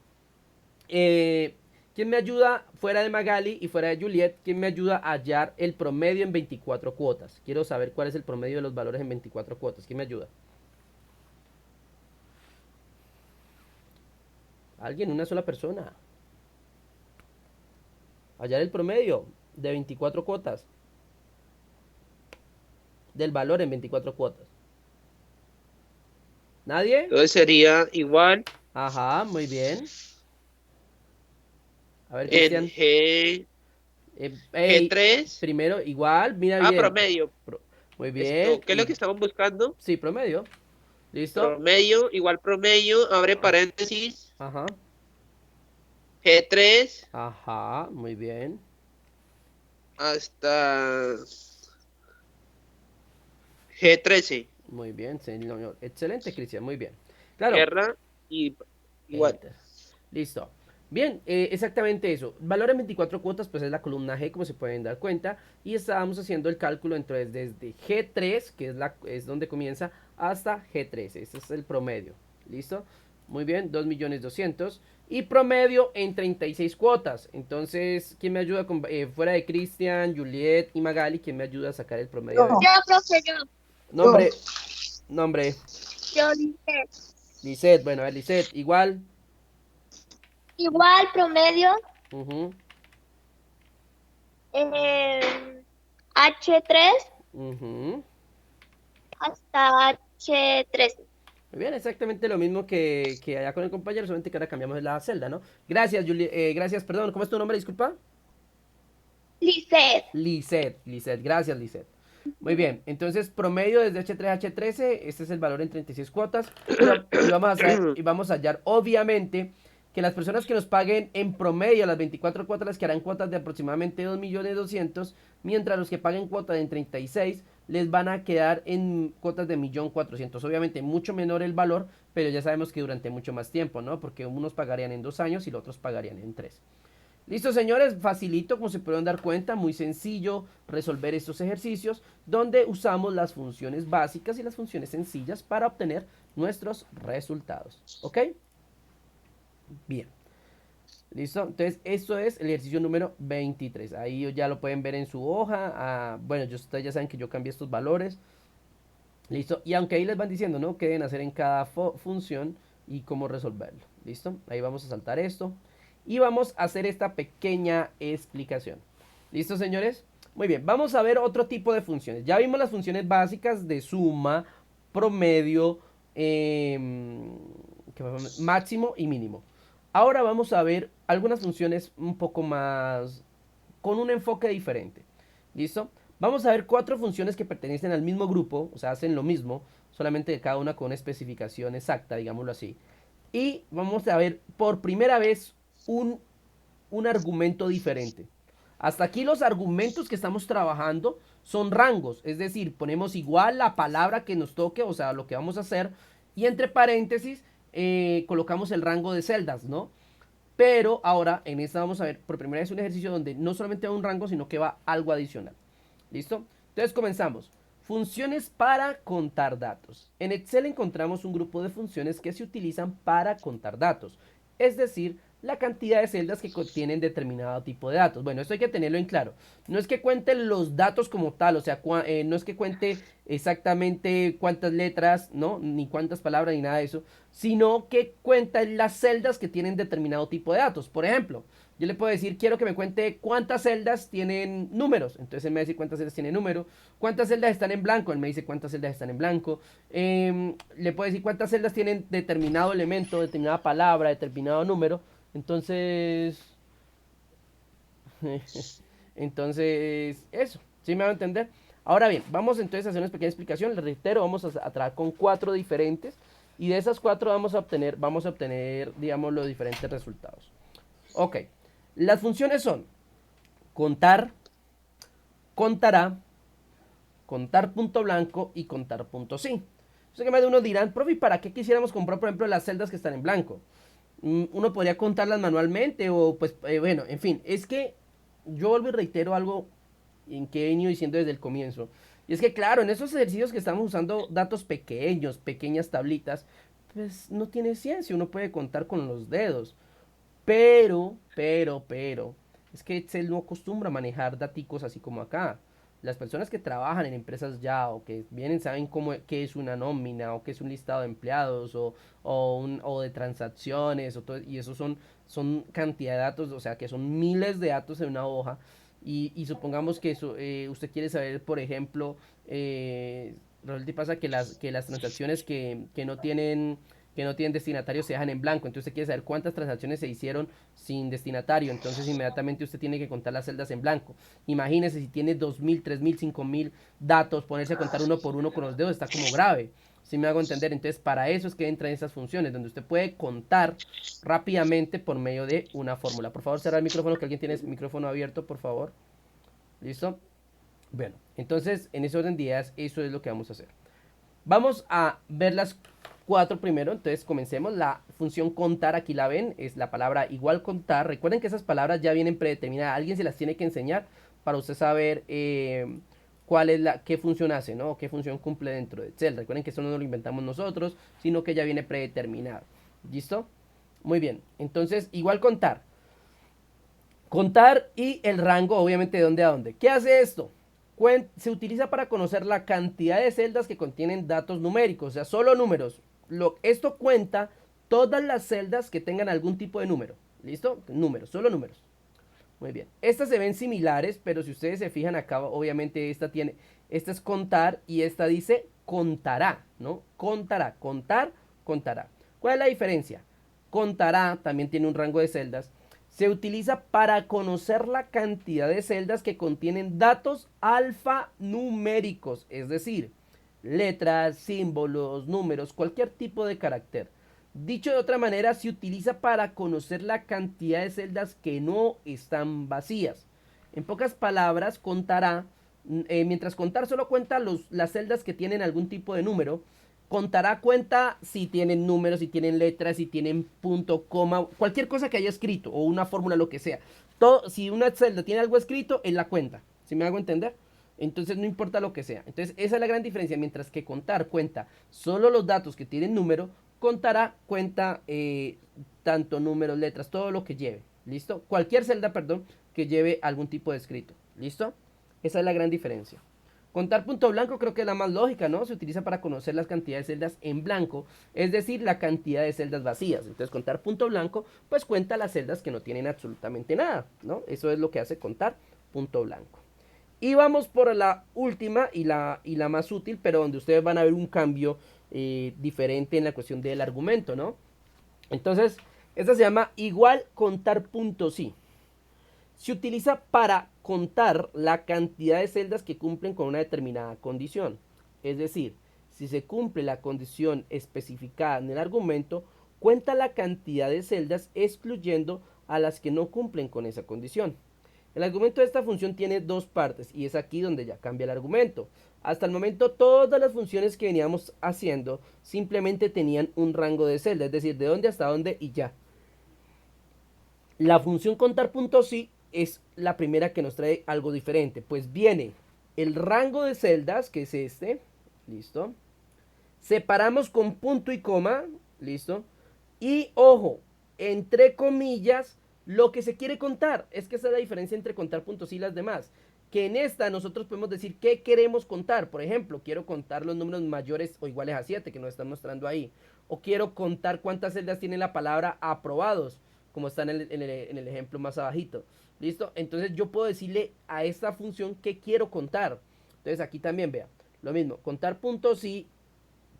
¿quién me ayuda fuera de Magali y fuera de Juliet? ¿Quién me ayuda a hallar el promedio en 24 cuotas? Quiero saber cuál es el promedio de los valores en 24 cuotas. ¿Quién me ayuda? ¿Alguien? ¿Una sola persona? Hallar el promedio de 24 cuotas. Del valor en 24 cuotas. ¿Nadie? Entonces sería igual Ajá, muy bien. A ver, en Cristian. G3. Primero, igual, mira bien. Promedio. Muy bien. ¿Qué es lo que estamos buscando? Sí, promedio. ¿Listo? Promedio, igual promedio, abre paréntesis, Ajá. G3 Ajá, muy bien. hasta G13. Muy bien, señor. Excelente, Cristian, muy bien. Claro. Guerra y igual. Enter. Listo. Bien, exactamente eso. Valor en 24 cuotas, pues es la columna G, como se pueden dar cuenta. Y estábamos haciendo el cálculo entonces desde G3, que es donde comienza, hasta G13. Este es el promedio. ¿Listo? Muy bien, 2.200.000. Y promedio en 36 cuotas. Entonces, ¿quién me ayuda fuera de Cristian, Juliet y Magali? ¿Quién me ayuda a sacar el promedio? Yo, profe, yo. Nombre. Yo, Lisette. Lisette, bueno, a ver, Lisette, igual. Igual promedio Ujú, H3 ujú. hasta H13. Muy bien, exactamente lo mismo que allá con el compañero, solamente que ahora cambiamos la celda, ¿no? Gracias, gracias, perdón, ¿cómo es tu nombre? Disculpa. Lisette. Lisette, gracias, Lisette. Muy bien, entonces promedio desde H3 a H13, este es el valor en 36 cuotas. Y vamos a hallar, obviamente, que las personas que nos paguen en promedio las 24 cuotas, las que harán cuotas de aproximadamente 2.200.000, mientras los que paguen cuotas en 36 les van a quedar en cuotas de 1.400.000. Obviamente mucho menor el valor, pero ya sabemos que durante mucho más tiempo, ¿no? Porque unos pagarían en 2 años y los otros pagarían en 3. Listo, señores, facilito, como se pueden dar cuenta, muy sencillo resolver estos ejercicios donde usamos las funciones básicas y las funciones sencillas para obtener nuestros resultados. ¿Ok? Bien. ¿Listo? Entonces, esto es el ejercicio número 23. Ahí ya lo pueden ver en su hoja. Bueno, ustedes ya saben que yo cambié estos valores. ¿Listo? Y aunque ahí les van diciendo, ¿no? Qué deben hacer en cada función y cómo resolverlo. ¿Listo? Ahí vamos a saltar esto. Y vamos a hacer esta pequeña explicación. ¿Listo, señores? Muy bien, vamos a ver otro tipo de funciones. Ya vimos las funciones básicas de suma, promedio, máximo y mínimo. Ahora vamos a ver algunas funciones un poco más, con un enfoque diferente. ¿Listo? Vamos a ver 4 funciones que pertenecen al mismo grupo, o sea, hacen lo mismo, solamente cada una con una especificación exacta, digámoslo así. Y vamos a ver por primera vez un argumento diferente. Hasta aquí los argumentos que estamos trabajando son rangos, es decir, ponemos igual la palabra que nos toque, o sea, lo que vamos a hacer, y entre paréntesis colocamos el rango de celdas, ¿no? Pero ahora en esta vamos a ver por primera vez un ejercicio donde no solamente va un rango, sino que va algo adicional. ¿Listo? Entonces comenzamos. Funciones para contar datos. En Excel encontramos un grupo de funciones que se utilizan para contar datos, es decir, la cantidad de celdas que contienen determinado tipo de datos. Bueno, esto hay que tenerlo en claro. No es que cuente los datos como tal, o sea, no es que cuente exactamente cuántas letras, ¿no? Ni cuántas palabras, ni nada de eso, sino que cuenta las celdas que tienen determinado tipo de datos. Por ejemplo, yo le puedo decir, quiero que me cuente cuántas celdas tienen números. Entonces él me dice cuántas celdas tiene número. Cuántas celdas están en blanco. Él me dice cuántas celdas están en blanco. Le puedo decir cuántas celdas tienen determinado elemento, determinada palabra, determinado número. Entonces, eso, ¿sí me va a entender? Ahora bien, vamos entonces a hacer una pequeña explicación. Les reitero, vamos a trabajar con 4 diferentes. Y de esas 4 vamos a obtener, digamos, los diferentes resultados. Ok, las funciones son contar, contará, contar punto blanco y contar punto sí. Yo sé que más de uno dirán, profe, ¿para qué quisiéramos comprar, por ejemplo, las celdas que están en blanco? Uno podría contarlas manualmente o pues, bueno, en fin, es que yo vuelvo y reitero algo en que he venido diciendo desde el comienzo. Y es que claro, en esos ejercicios que estamos usando datos pequeños, pequeñas tablitas, pues no tiene ciencia, uno puede contar con los dedos. Pero, es que Excel no acostumbra a manejar daticos así como acá. Las personas que trabajan en empresas ya o que vienen saben qué es una nómina o qué es un listado de empleados o de transacciones y eso son cantidad de datos, o sea que son miles de datos en una hoja y supongamos que eso, usted quiere saber, por ejemplo, resulta y pasa que las transacciones que no tienen destinatario se dejan en blanco. Entonces usted quiere saber cuántas transacciones se hicieron sin destinatario. Entonces inmediatamente usted tiene que contar las celdas en blanco. Imagínese si tiene 2000, 3000, 5000 datos, ponerse a contar uno por uno con los dedos está como grave. ¿Sí me hago entender? Entonces para eso es que entran esas funciones, donde usted puede contar rápidamente por medio de una fórmula. Por favor, cerrar el micrófono, que alguien tiene el micrófono abierto, por favor. ¿Listo? Bueno, entonces en ese orden de ideas, eso es lo que vamos a hacer. Vamos a ver las 4 primero, entonces comencemos. La función contar, aquí la ven, es la palabra igual contar. Recuerden que esas palabras ya vienen predeterminadas, alguien se las tiene que enseñar para usted saber qué función hace, ¿no? Qué función cumple dentro de Excel. Recuerden que eso no lo inventamos nosotros, sino que ya viene predeterminado. ¿Listo? Muy bien, entonces igual contar. Contar y el rango, obviamente, de dónde a dónde. ¿Qué hace esto? Se utiliza para conocer la cantidad de celdas que contienen datos numéricos, o sea, solo números. Esto cuenta todas las celdas que tengan algún tipo de número. ¿Listo? Números, solo números. Muy bien. Estas se ven similares, pero si ustedes se fijan acá, obviamente esta es contar y esta dice contará, ¿no? Contará, contar, contará. ¿Cuál es la diferencia? Contará también tiene un rango de celdas. Se utiliza para conocer la cantidad de celdas que contienen datos alfanuméricos, es decir, letras, símbolos, números, cualquier tipo de carácter. Dicho de otra manera, se utiliza para conocer la cantidad de celdas que no están vacías. En pocas palabras, contará, mientras contar solo cuenta las celdas que tienen algún tipo de número, contará cuenta si tienen números, si tienen letras, si tienen punto, coma, cualquier cosa que haya escrito o una fórmula, lo que sea. Si una celda tiene algo escrito, él la cuenta. ¿Sí me hago entender? Entonces no importa lo que sea. Entonces esa es la gran diferencia. Mientras que contar cuenta solo los datos que tienen número, contará cuenta tanto números, letras, todo lo que lleve. ¿Listo? Cualquier celda, perdón, que lleve algún tipo de escrito. ¿Listo? Esa es la gran diferencia. Contar punto blanco creo que es la más lógica, ¿no? Se utiliza para conocer las cantidades de celdas en blanco, es decir, la cantidad de celdas vacías. Entonces contar punto blanco, pues cuenta las celdas que no tienen absolutamente nada, ¿no? Eso es lo que hace contar punto blanco. Y vamos por la última y la más útil, pero donde ustedes van a ver un cambio diferente en la cuestión del argumento, ¿no? Entonces, esta se llama igual contar puntos sí. Se utiliza para contar la cantidad de celdas que cumplen con una determinada condición. Es decir, si se cumple la condición especificada en el argumento, cuenta la cantidad de celdas excluyendo a las que no cumplen con esa condición. El argumento de esta función tiene dos partes y es aquí donde ya cambia el argumento. Hasta el momento todas las funciones que veníamos haciendo simplemente tenían un rango de celda, es decir, de dónde hasta dónde y ya. La función contar puntos sí es la primera que nos trae algo diferente, pues viene el rango de celdas, que es este, listo. Separamos con punto y coma, listo. Y ojo, entre comillas, lo que se quiere contar. Es que esa es la diferencia entre contar puntos y las demás. Que en esta nosotros podemos decir qué queremos contar. Por ejemplo, quiero contar los números mayores o iguales a 7 que nos están mostrando ahí. O quiero contar cuántas celdas tiene la palabra aprobados, como está en el ejemplo más abajito. ¿Listo? Entonces yo puedo decirle a esta función qué quiero contar. Entonces aquí también vea, lo mismo, contar puntos y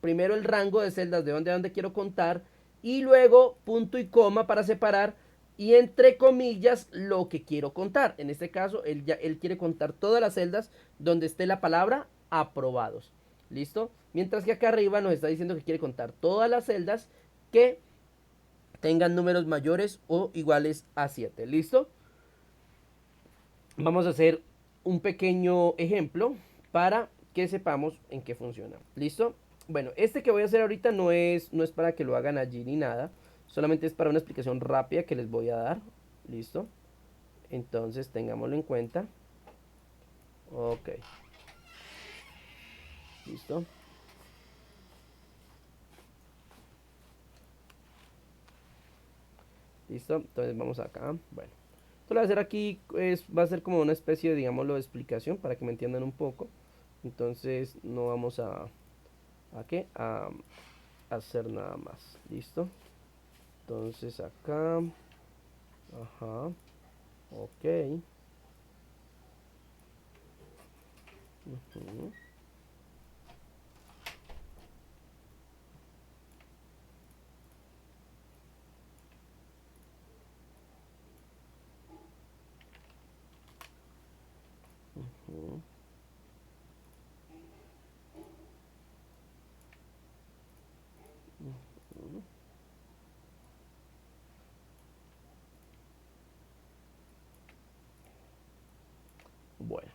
primero el rango de celdas de dónde a dónde quiero contar y luego punto y coma para separar y entre comillas lo que quiero contar. En este caso él quiere contar todas las celdas donde esté la palabra aprobados. ¿Listo? Mientras que acá arriba nos está diciendo que quiere contar todas las celdas que tengan números mayores o iguales a 7. ¿Listo? Vamos a hacer un pequeño ejemplo para que sepamos en qué funciona. ¿Listo? Bueno, este que voy a hacer ahorita no es para que lo hagan allí ni nada. Solamente es para una explicación rápida que les voy a dar. ¿Listo? Entonces tengámoslo en cuenta. Ok. ¿Listo? ¿Listo? Entonces vamos acá. Bueno. Esto lo voy a hacer aquí, va a ser como una especie de, digámoslo, de explicación para que me entiendan un poco. Entonces no vamos a qué, a hacer nada más. ¿Listo? Entonces acá, ajá, ok. Ujú. Ujú. Ujú. Bueno,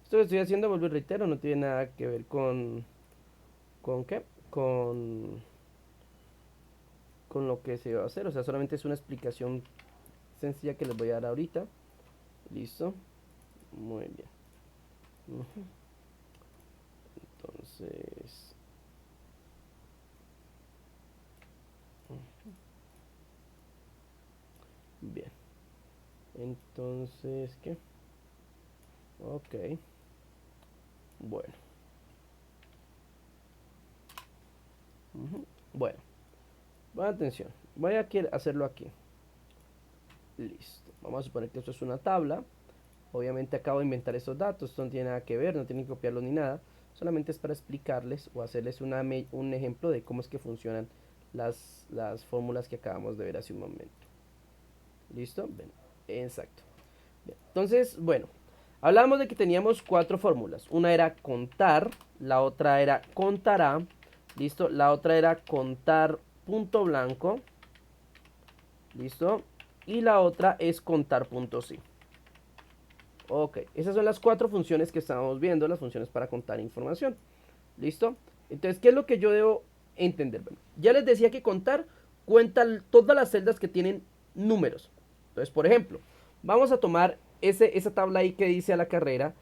esto que estoy haciendo, vuelvo y reitero, no tiene nada que ver ¿con qué? Con lo que se va a hacer, o sea, solamente es una explicación sencilla que les voy a dar ahorita. Listo, muy bien. Ujú. Entonces, bien, entonces, ¿qué? Ok, bueno. Ujú. Bueno, buena atención, voy a hacerlo aquí. Listo, vamos a suponer que esto es una tabla. Obviamente acabo de inventar esos datos, esto no tiene nada que ver, no tienen que copiarlo ni nada. Solamente es para explicarles o hacerles un ejemplo de cómo es que funcionan las fórmulas que acabamos de ver hace un momento. ¿Listo? Bien, exacto. Bien, entonces, bueno, hablábamos de que teníamos 4 fórmulas. Una era contar, la otra era contará, ¿listo? La otra era contar punto blanco, ¿listo? Y la otra es contar punto sí. Ok, esas son las 4 funciones que estábamos viendo, las funciones para contar información. ¿Listo? Entonces, ¿qué es lo que yo debo entender? Bueno, ya les decía que contar cuenta todas las celdas que tienen números. Entonces, por ejemplo, vamos a tomar esa tabla ahí que dice a la carrera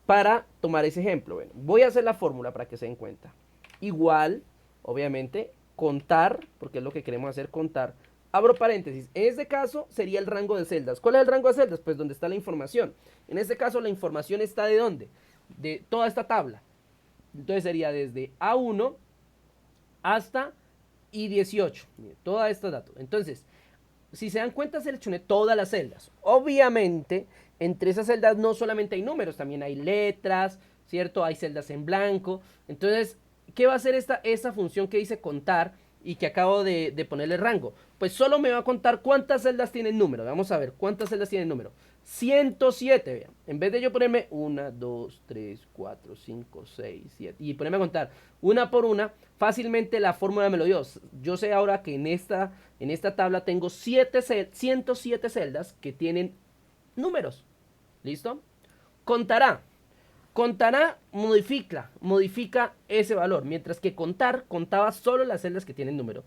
para tomar ese ejemplo. Bueno, voy a hacer la fórmula para que se den cuenta. Igual, obviamente, contar, porque es lo que queremos hacer, contar. Abro paréntesis. En este caso sería el rango de celdas. ¿Cuál es el rango de celdas? Pues donde está la información. En este caso la información está ¿de dónde? De toda esta tabla. Entonces sería desde A1 hasta I18. Toda esta datos. Entonces, si se dan cuenta, seleccioné todas las celdas. Obviamente, entre esas celdas no solamente hay números, también hay letras, ¿cierto? Hay celdas en blanco. Entonces, ¿qué va a hacer esta función que dice contar y que acabo de ponerle rango? Pues solo me va a contar cuántas celdas tienen número. Vamos a ver cuántas celdas tienen número. 107, vean. En vez de yo ponerme 1, 2, 3, 4, 5, 6, 7 y ponerme a contar una por una, fácilmente la fórmula me lo dio. Yo sé ahora que en esta tabla tengo 107 celdas que tienen números. ¿Listo? Contará. Contará modifica ese valor, mientras que contar contaba solo las celdas que tienen número.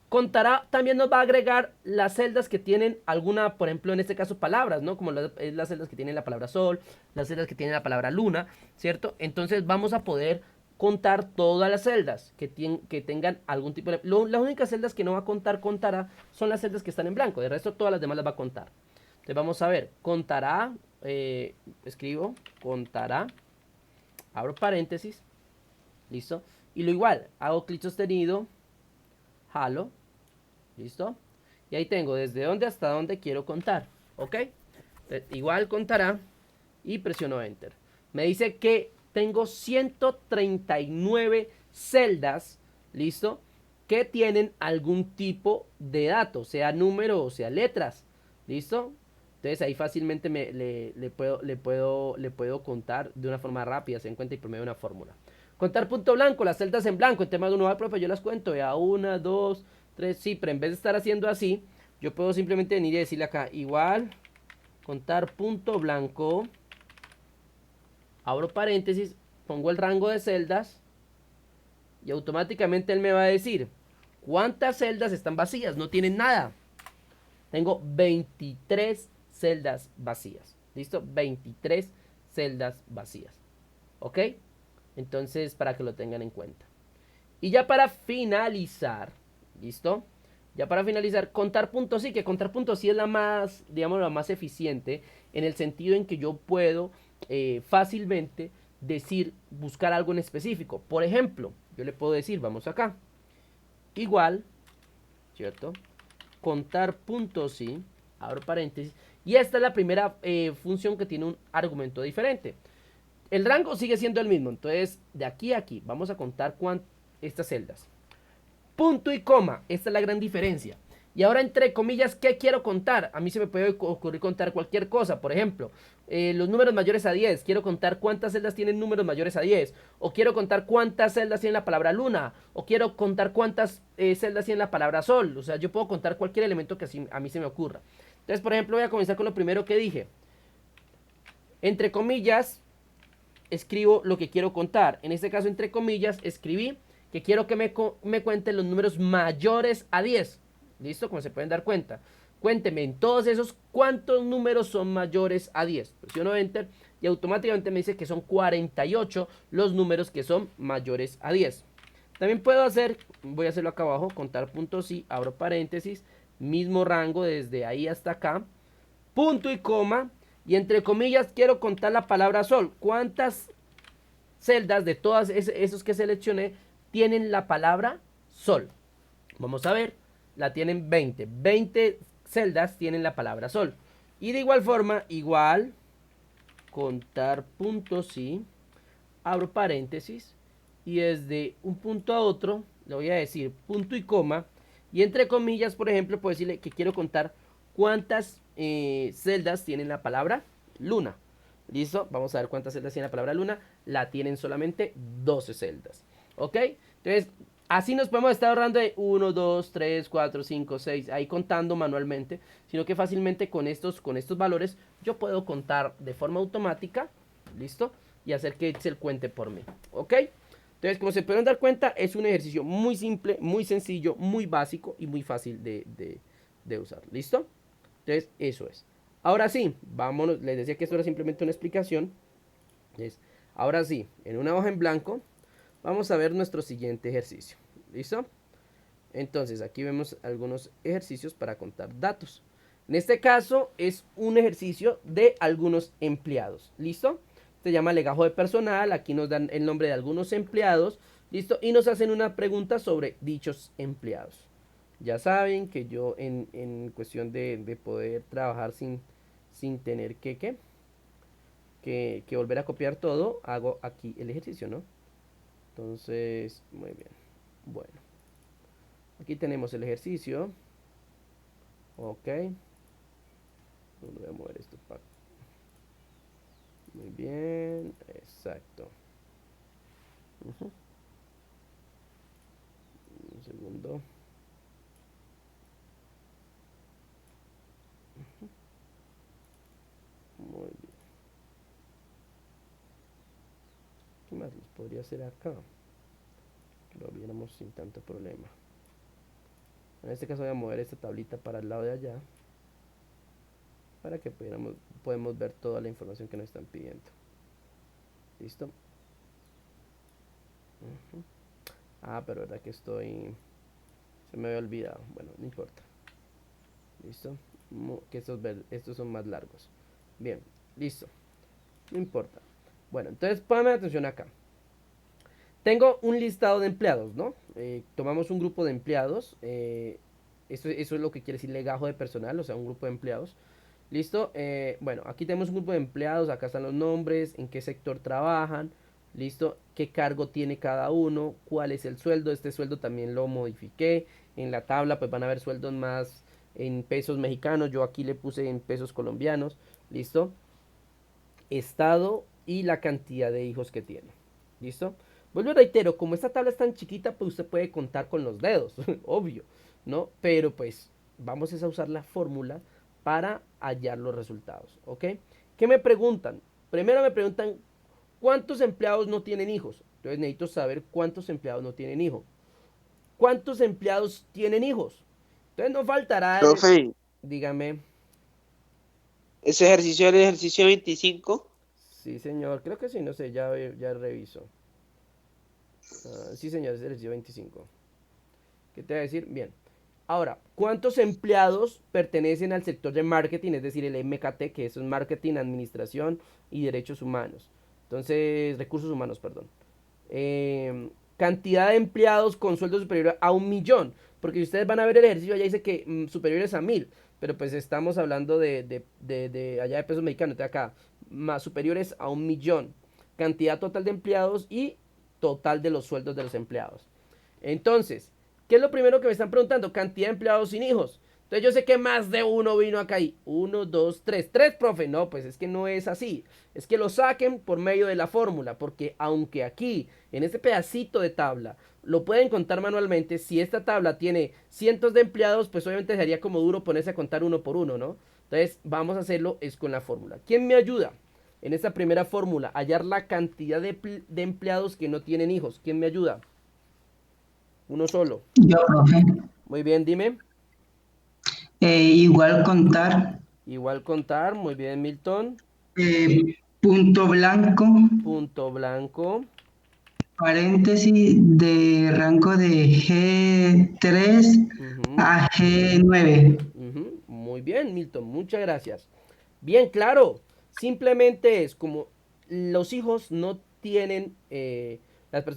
Contará también nos va a agregar las celdas que tienen alguna, por ejemplo, en este caso palabras, ¿no? Como las celdas que tienen la palabra sol, las celdas que tienen la palabra luna, ¿cierto? Entonces vamos a poder contar todas las celdas que tengan algún tipo de... Las únicas celdas que no va a contará, son las celdas que están en blanco. De resto, todas las demás las va a contar. Entonces vamos a ver, contará, escribo, contará, abro paréntesis, listo. Y lo igual, hago clic sostenido, jalo, listo. Y ahí tengo desde dónde hasta dónde quiero contar, ¿ok? Entonces, igual contará y presiono enter. Me dice que tengo 139 celdas, ¿listo? Que tienen algún tipo de dato, sea número o sea letras, ¿listo? Entonces ahí fácilmente le puedo contar de una forma rápida, se encuentra y por medio de una fórmula. Contar punto blanco, las celdas en blanco. En tema de uno, al profe, yo las cuento. Ya 1, 2, 3, sí, pero en vez de estar haciendo así, yo puedo simplemente venir y decirle acá, igual, contar punto blanco, abro paréntesis, pongo el rango de celdas y automáticamente él me va a decir cuántas celdas están vacías, no tienen nada. Tengo 23 celdas vacías, ¿listo? 23 celdas vacías, ¿ok? Entonces, para que lo tengan en cuenta. Y ya para finalizar, ¿listo? Ya para finalizar, contar puntos sí, que contar puntos sí es la más, digamos, la más eficiente, en el sentido en que yo puedo fácilmente decir, buscar algo en específico. Por ejemplo, yo le puedo decir, vamos acá, igual, ¿cierto? Contar puntos sí, abro paréntesis, y esta es la primera función que tiene un argumento diferente. El rango sigue siendo el mismo, entonces de aquí a aquí vamos a contar estas celdas. Punto y coma, esta es la gran diferencia. Y ahora entre comillas, ¿qué quiero contar? A mí se me puede ocurrir contar cualquier cosa, por ejemplo, los números mayores a 10. Quiero contar cuántas celdas tienen números mayores a 10. O quiero contar cuántas celdas tiene la palabra luna. O quiero contar cuántas celdas tiene la palabra sol. O sea, yo puedo contar cualquier elemento que a mí se me ocurra. Entonces, por ejemplo, voy a comenzar con lo primero que dije. Entre comillas, escribo lo que quiero contar. En este caso, entre comillas, escribí que quiero que me cuenten los números mayores a 10. ¿Listo? Como se pueden dar cuenta. Cuénteme en todos esos cuántos números son mayores a 10. Presiono Enter y automáticamente me dice que son 48 los números que son mayores a 10. También puedo hacer, voy a hacerlo acá abajo, contar puntos sí, abro paréntesis, mismo rango desde ahí hasta acá, punto y coma, y entre comillas quiero contar la palabra sol. ¿Cuántas celdas de todas esos que seleccioné tienen la palabra sol? Vamos a ver, la tienen 20. 20 celdas tienen la palabra sol. Y de igual forma, igual, contar puntos sí, abro paréntesis, y desde un punto a otro le voy a decir punto y coma, y entre comillas, por ejemplo, puedo decirle que quiero contar cuántas celdas tienen la palabra luna. ¿Listo? Vamos a ver cuántas celdas tiene la palabra luna. La tienen solamente 12 celdas. ¿Ok? Entonces, así nos podemos estar ahorrando de 1, 2, 3, 4, 5, 6, ahí contando manualmente, sino que fácilmente con estos valores yo puedo contar de forma automática, ¿listo? Y hacer que Excel cuente por mí, ¿ok? Entonces, como se pueden dar cuenta, es un ejercicio muy simple, muy sencillo, muy básico y muy fácil de usar, ¿listo? Entonces, eso es. Ahora sí, vámonos, les decía que esto era simplemente una explicación. Entonces, ahora sí, en una hoja en blanco, vamos a ver nuestro siguiente ejercicio. ¿Listo? Entonces, aquí vemos algunos ejercicios para contar datos. En este caso, es un ejercicio de algunos empleados. ¿Listo? Se llama legajo de personal. Aquí nos dan el nombre de algunos empleados. ¿Listo? Y nos hacen una pregunta sobre dichos empleados. Ya saben que yo en cuestión de poder trabajar sin tener que volver a copiar todo, hago aquí el ejercicio, ¿no? Entonces, muy bien. Bueno, aquí tenemos el ejercicio. Ok. Voy a mover esto para... Muy bien, exacto. Ujú. Un segundo. Muy bien. ¿Qué más les podría hacer acá? Que lo viéramos sin tanto problema. En este caso voy a mover esta tablita para el lado de allá, para que podemos ver toda la información que nos están pidiendo. ¿Listo? Ujú. Ah, pero verdad que se me había olvidado. Bueno, no importa. ¿Listo? Que estos son más largos. Bien, listo. No importa. Bueno, entonces ponme atención acá. Tengo un listado de empleados, ¿no? Tomamos un grupo de empleados. Eso es lo que quiere decir legajo de personal, o sea, un grupo de empleados. ¿Listo? Bueno, aquí tenemos un grupo de empleados. Acá están los nombres, en qué sector trabajan. ¿Listo? ¿Qué cargo tiene cada uno? ¿Cuál es el sueldo? Este sueldo también lo modifiqué. En la tabla pues van a haber sueldos más en pesos mexicanos. Yo aquí le puse en pesos colombianos. ¿Listo? Estado y la cantidad de hijos que tiene. ¿Listo? Vuelvo y reitero, como esta tabla es tan chiquita, pues usted puede contar con los dedos, obvio, ¿no? Pero pues vamos a usar la fórmula para hallar los resultados, ¿ok? ¿Qué me preguntan? Primero me preguntan cuántos empleados no tienen hijos. Entonces necesito saber cuántos empleados no tienen hijos. ¿Cuántos empleados tienen hijos? Entonces no faltará el... Profe, Dígame. ese ejercicio es el ejercicio 25. Sí, señor, creo que sí, no sé, ya reviso. Sí, señor, es el ejercicio 25. ¿Qué te voy a decir? Bien. Ahora, ¿cuántos empleados pertenecen al sector de marketing? Es decir, el MKT, que eso es marketing, administración y derechos humanos. Entonces, recursos humanos, perdón. Cantidad de empleados con sueldo superior a 1.000.000. Porque si ustedes van a ver el ejercicio, allá dice que superiores a 1.000. Pero pues estamos hablando de allá de pesos mexicanos, de acá. Más superiores a 1.000.000. Cantidad total de empleados y total de los sueldos de los empleados. Entonces, ¿qué es lo primero que me están preguntando? Cantidad de empleados sin hijos. Entonces yo sé que más de uno vino acá y 1, 2, 3. 3, profe. No, pues es que no es así. Es que lo saquen por medio de la fórmula. Porque aunque aquí, en este pedacito de tabla, lo pueden contar manualmente, si esta tabla tiene cientos de empleados, pues obviamente sería como duro ponerse a contar uno por uno, ¿no? Entonces vamos a hacerlo es con la fórmula. ¿Quién me ayuda? En esta primera fórmula, hallar la cantidad de empleados que no tienen hijos. ¿Quién me ayuda? Uno solo. Yo, profe. Muy bien, dime. Igual contar, Igual contar. Muy bien, Milton. punto blanco, Punto blanco. paréntesis de rango de G3 Ujú, a G9. ujú. Muy bien, Milton. Muchas gracias. Bien, claro. Simplemente es como los hijos no tienen,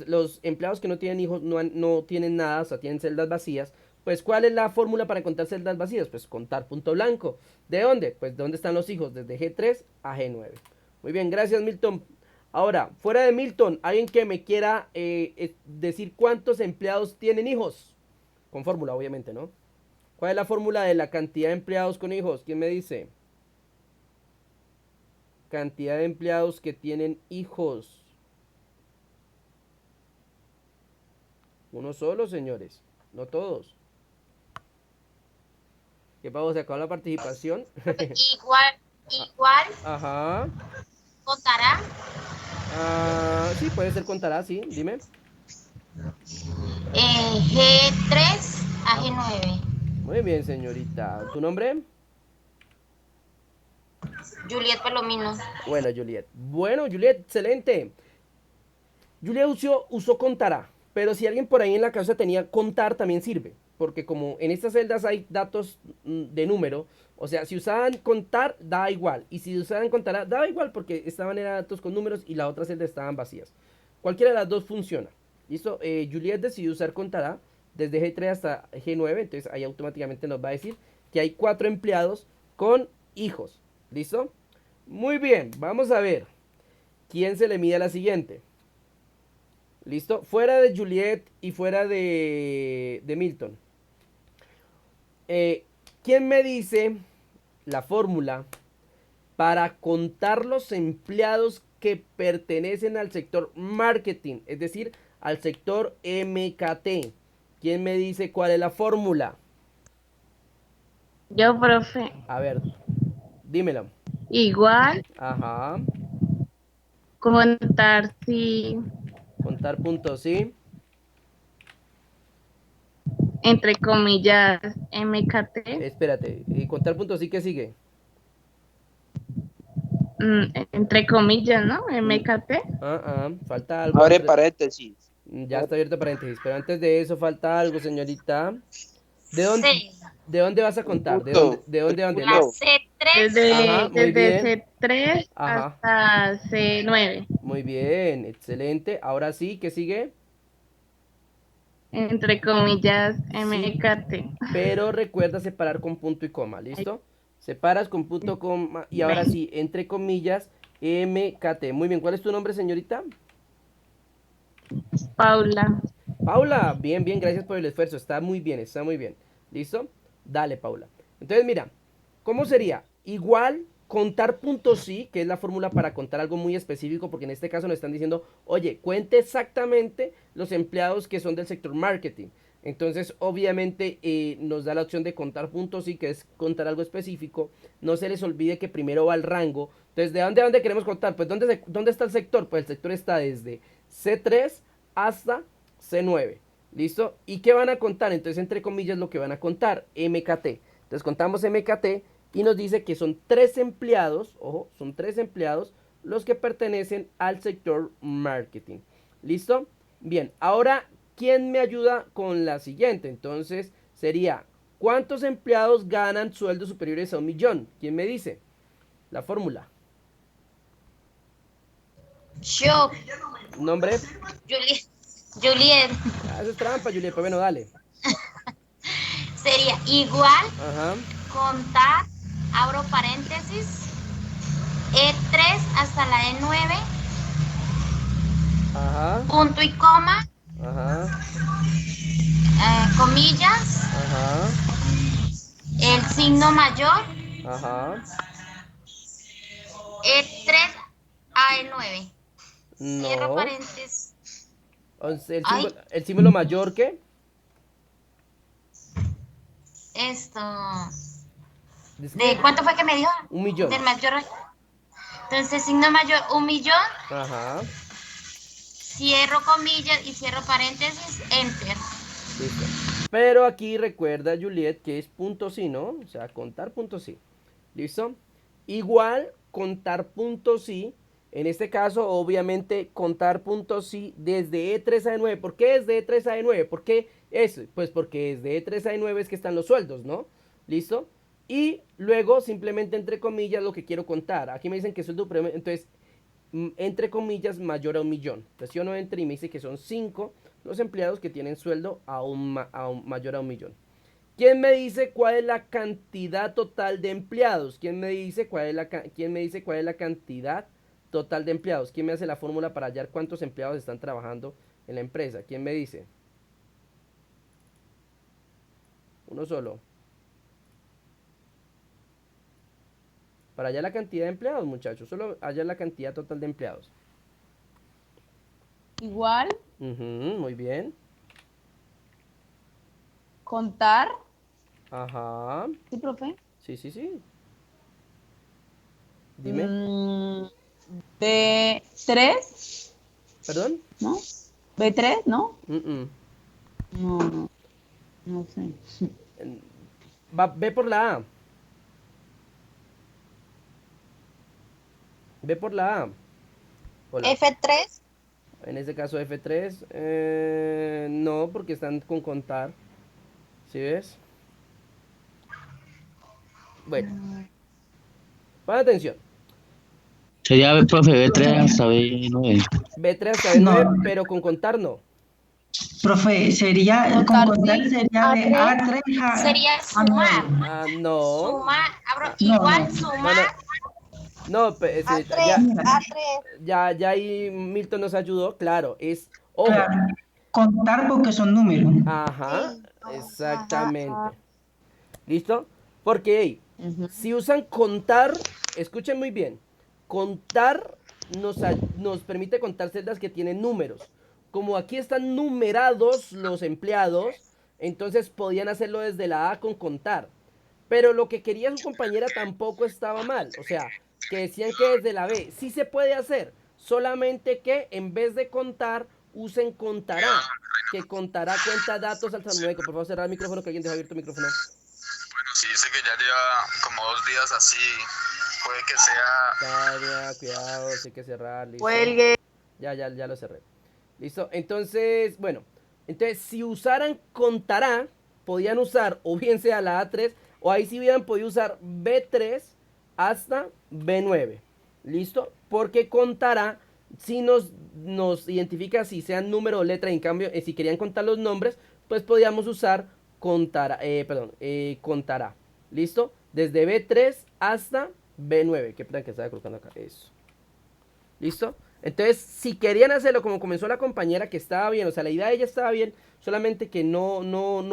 los empleados que no tienen hijos no tienen nada, o sea, tienen celdas vacías. Pues, ¿cuál es la fórmula para contar celdas vacías? Pues contar punto blanco. ¿De dónde? Pues, ¿de dónde están los hijos? Desde G3 a G9. Muy bien, gracias, Milton. Ahora, fuera de Milton, ¿alguien que me quiera decir cuántos empleados tienen hijos? Con fórmula, obviamente, ¿no? ¿Cuál es la fórmula de la cantidad de empleados con hijos? ¿Quién me dice? Cantidad de empleados que tienen hijos. Uno solo, señores. No todos. ¿Qué pasó? ¿Se acabó la participación? Igual Ajá. contará Sí, puede ser contará, sí. Dime. G3 a G9. Muy bien, señorita. ¿Tu nombre? Juliet Palomino. Bueno, Juliet. Bueno, Juliet, excelente. Juliet usó contará. Pero si alguien por ahí en la casa tenía contar, también sirve. Porque como en estas celdas hay datos de número, o sea, si usaban contar, da igual. Y si usaban contará, da igual porque estaban eran datos con números y la otra celda estaban vacías. Cualquiera de las dos funciona. ¿Listo? Juliet decidió usar contará desde G3 hasta G9, entonces ahí automáticamente nos va a decir que hay 4 empleados con hijos. ¿Listo? Muy bien, vamos a ver quién se le mide a la siguiente. ¿Listo? Fuera de Juliet y fuera de Milton. ¿Quién me dice la fórmula para contar los empleados que pertenecen al sector marketing? Es decir, al sector MKT. ¿Quién me dice cuál es la fórmula? Yo, profe, A ver, dímelo. igual Ajá. contar si, Contar puntos, ¿sí? entre comillas, MKT, Espérate. ¿Y contar puntos sí que sigue? entre comillas, ¿no? MKT. Falta algo. Abre paréntesis. Ya está abierto paréntesis, pero antes de eso falta algo, señorita. ¿De dónde, Sí. ¿de dónde vas a contar? ¿De Punto. dónde? La No. C3. Ajá, muy Desde bien. C3 Ajá. hasta C9, Muy bien, excelente. Ahora sí, ¿qué sigue? entre comillas, MKT. Pero recuerda separar con punto y coma, ¿listo? Separas con punto, coma y ahora sí, entre comillas, MKT. Muy bien, ¿cuál es tu nombre, señorita? Paula. Paula, bien, bien, gracias por el esfuerzo. Está muy bien, está muy bien. ¿Listo? Dale, Paula. Entonces, mira, ¿cómo sería? Igual contar puntos sí, que es la fórmula para contar algo muy específico, porque en este caso nos están diciendo, oye, cuente exactamente los empleados que son del sector marketing. Entonces, obviamente, nos da la opción de contar puntos sí, que es contar algo específico. No se les olvide que primero va el rango. Entonces, ¿de dónde a dónde queremos contar? Pues, ¿dónde está el sector? Pues el sector está desde C3 hasta C9. ¿Listo? ¿Y qué van a contar? Entonces, entre comillas, lo que van a contar, MKT. Entonces, contamos MKT y nos dice que son 3 empleados, ojo, son 3 empleados los que pertenecen al sector marketing. ¿Listo? Bien, ahora, ¿quién me ayuda con la siguiente? Entonces, sería, ¿cuántos empleados ganan sueldos superiores a 1.000.000? ¿Quién me dice? La fórmula. Yo, ¿Nombre? Juliet, Ah, eso es trampa, Juliet, pero bueno, dale. sería igual Ajá, contar, abro paréntesis, E3 hasta la E9, ajá, punto y coma, ajá, comillas, ajá, el signo mayor, ajá. E3 a E9. Cierro No. paréntesis. Entonces, Ay. el símbolo mayor, ¿qué? Esto. Dice ¿De que cuánto fue que me dijo? 1.000.000. Del mayor. Entonces, signo mayor, 1.000.000. Ajá, Cierro comillas y cierro paréntesis, enter. listo. Pero aquí recuerda, Juliet, que es punto sí, ¿no? O sea, contar punto sí. ¿Listo? Igual, contar punto sí. En este caso, obviamente, contar puntos sí desde E3 a E9. ¿Por qué desde E3 a E9? ¿Por qué eso? Pues porque desde E3 a E9 es que están los sueldos, ¿no? ¿Listo? Y luego, simplemente, entre comillas, lo que quiero contar. Aquí me dicen que sueldo promedio, entonces, entre comillas, mayor a 1.000.000. Entonces, yo no entro y me dice que son 5 los empleados que tienen sueldo mayor a 1.000.000. ¿Quién me dice cuál es la cantidad total de empleados? ¿Quién me dice cuál es la cantidad total de empleados? ¿Quién me hace la fórmula para hallar cuántos empleados están trabajando en la empresa? ¿Quién me dice? Uno solo. Para hallar la cantidad de empleados, muchachos. Solo hallar la cantidad total de empleados. Igual, Muy bien. contar. Ajá. ¿Sí, profe? Sí, sí, sí. Dime. B3, ¿Perdón? ¿no? B3, ¿no? Mm. No sé. Ve por la A. Ve por la A. Hola. F3. En este caso F3. No, porque están con contar. ¿Sí ves? Bueno. Pon atención. Sería, profe, B3 hasta B9. B3 hasta B9, No. pero con contar no. Profe, sería, con Contar, contar sí. sería de A3 Sería a sumar. 9. Ah, no. Sumar, abro, No, igual no. sumar. No, sí, ya ahí Milton nos ayudó, claro, ojo, Claro, contar porque son números. ajá, exactamente, ¿listo? Porque, hey, si usan contar, escuchen muy bien, contar nos permite contar celdas que tienen números. Como aquí están numerados los empleados, entonces podían hacerlo desde la A con contar. Pero lo que quería su compañera tampoco estaba mal. O sea, que decían que desde la B sí se puede hacer. Solamente que en vez de contar, usen contará. Que contará cuenta datos alfanumérico. Por favor, cerrar el micrófono, que alguien deja abierto el micrófono. Bueno, si dice que ya lleva como 2 días así, puede que sea... Cuidado, sí hay que cerrar, listo. Cuelgue. Ya lo cerré. Listo, entonces, bueno. Entonces, si usaran contará, podían usar o bien sea la A3, o ahí sí hubieran podido usar B3 hasta B9. ¿Listo? Porque contará si nos identifica si sean número o letra. En cambio, si querían contar los nombres, pues podíamos usar contará. Contará. ¿Listo? Desde B3 hasta B9. Qué plan que estaba colocando acá. Eso. ¿Listo? Entonces, si querían hacerlo como comenzó la compañera, que estaba bien, o sea, la idea de ella estaba bien, solamente que no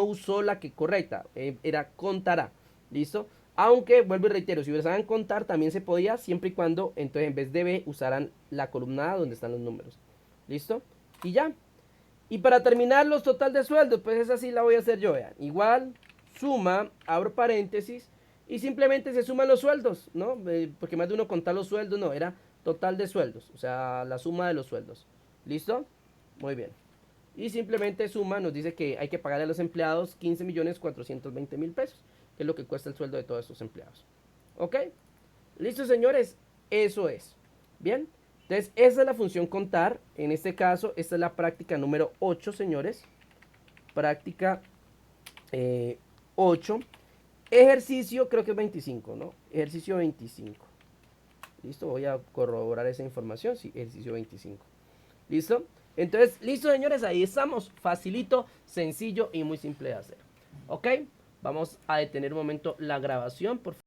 usó la que correcta, era contará, ¿listo? Aunque, vuelvo y reitero, si usaban contar también se podía, siempre y cuando, entonces en vez de B, usaran la columna A donde están los números, ¿listo? Y ya. Y para terminar, los total de sueldos, pues esa sí la voy a hacer yo, vean. Igual, suma, abro paréntesis, y simplemente se suman los sueldos, ¿no? Porque más de uno contar los sueldos, no, era total de sueldos, o sea, la suma de los sueldos. ¿Listo? Muy bien. Y simplemente suma, nos dice que hay que pagarle a los empleados 15.420.000 pesos, que es lo que cuesta el sueldo de todos estos empleados. ¿Ok? ¿Listo, señores? Eso es. Bien. Entonces, esa es la función contar. En este caso, esta es la práctica número 8, señores. Práctica 8. Ejercicio, creo que es 25, ¿no? Ejercicio 25. Listo, voy a corroborar esa información. Sí, ejercicio 25. ¿Listo? Entonces, listo, señores, ahí estamos. Facilito, sencillo y muy simple de hacer. ¿Ok? Vamos a detener un momento la grabación, por favor.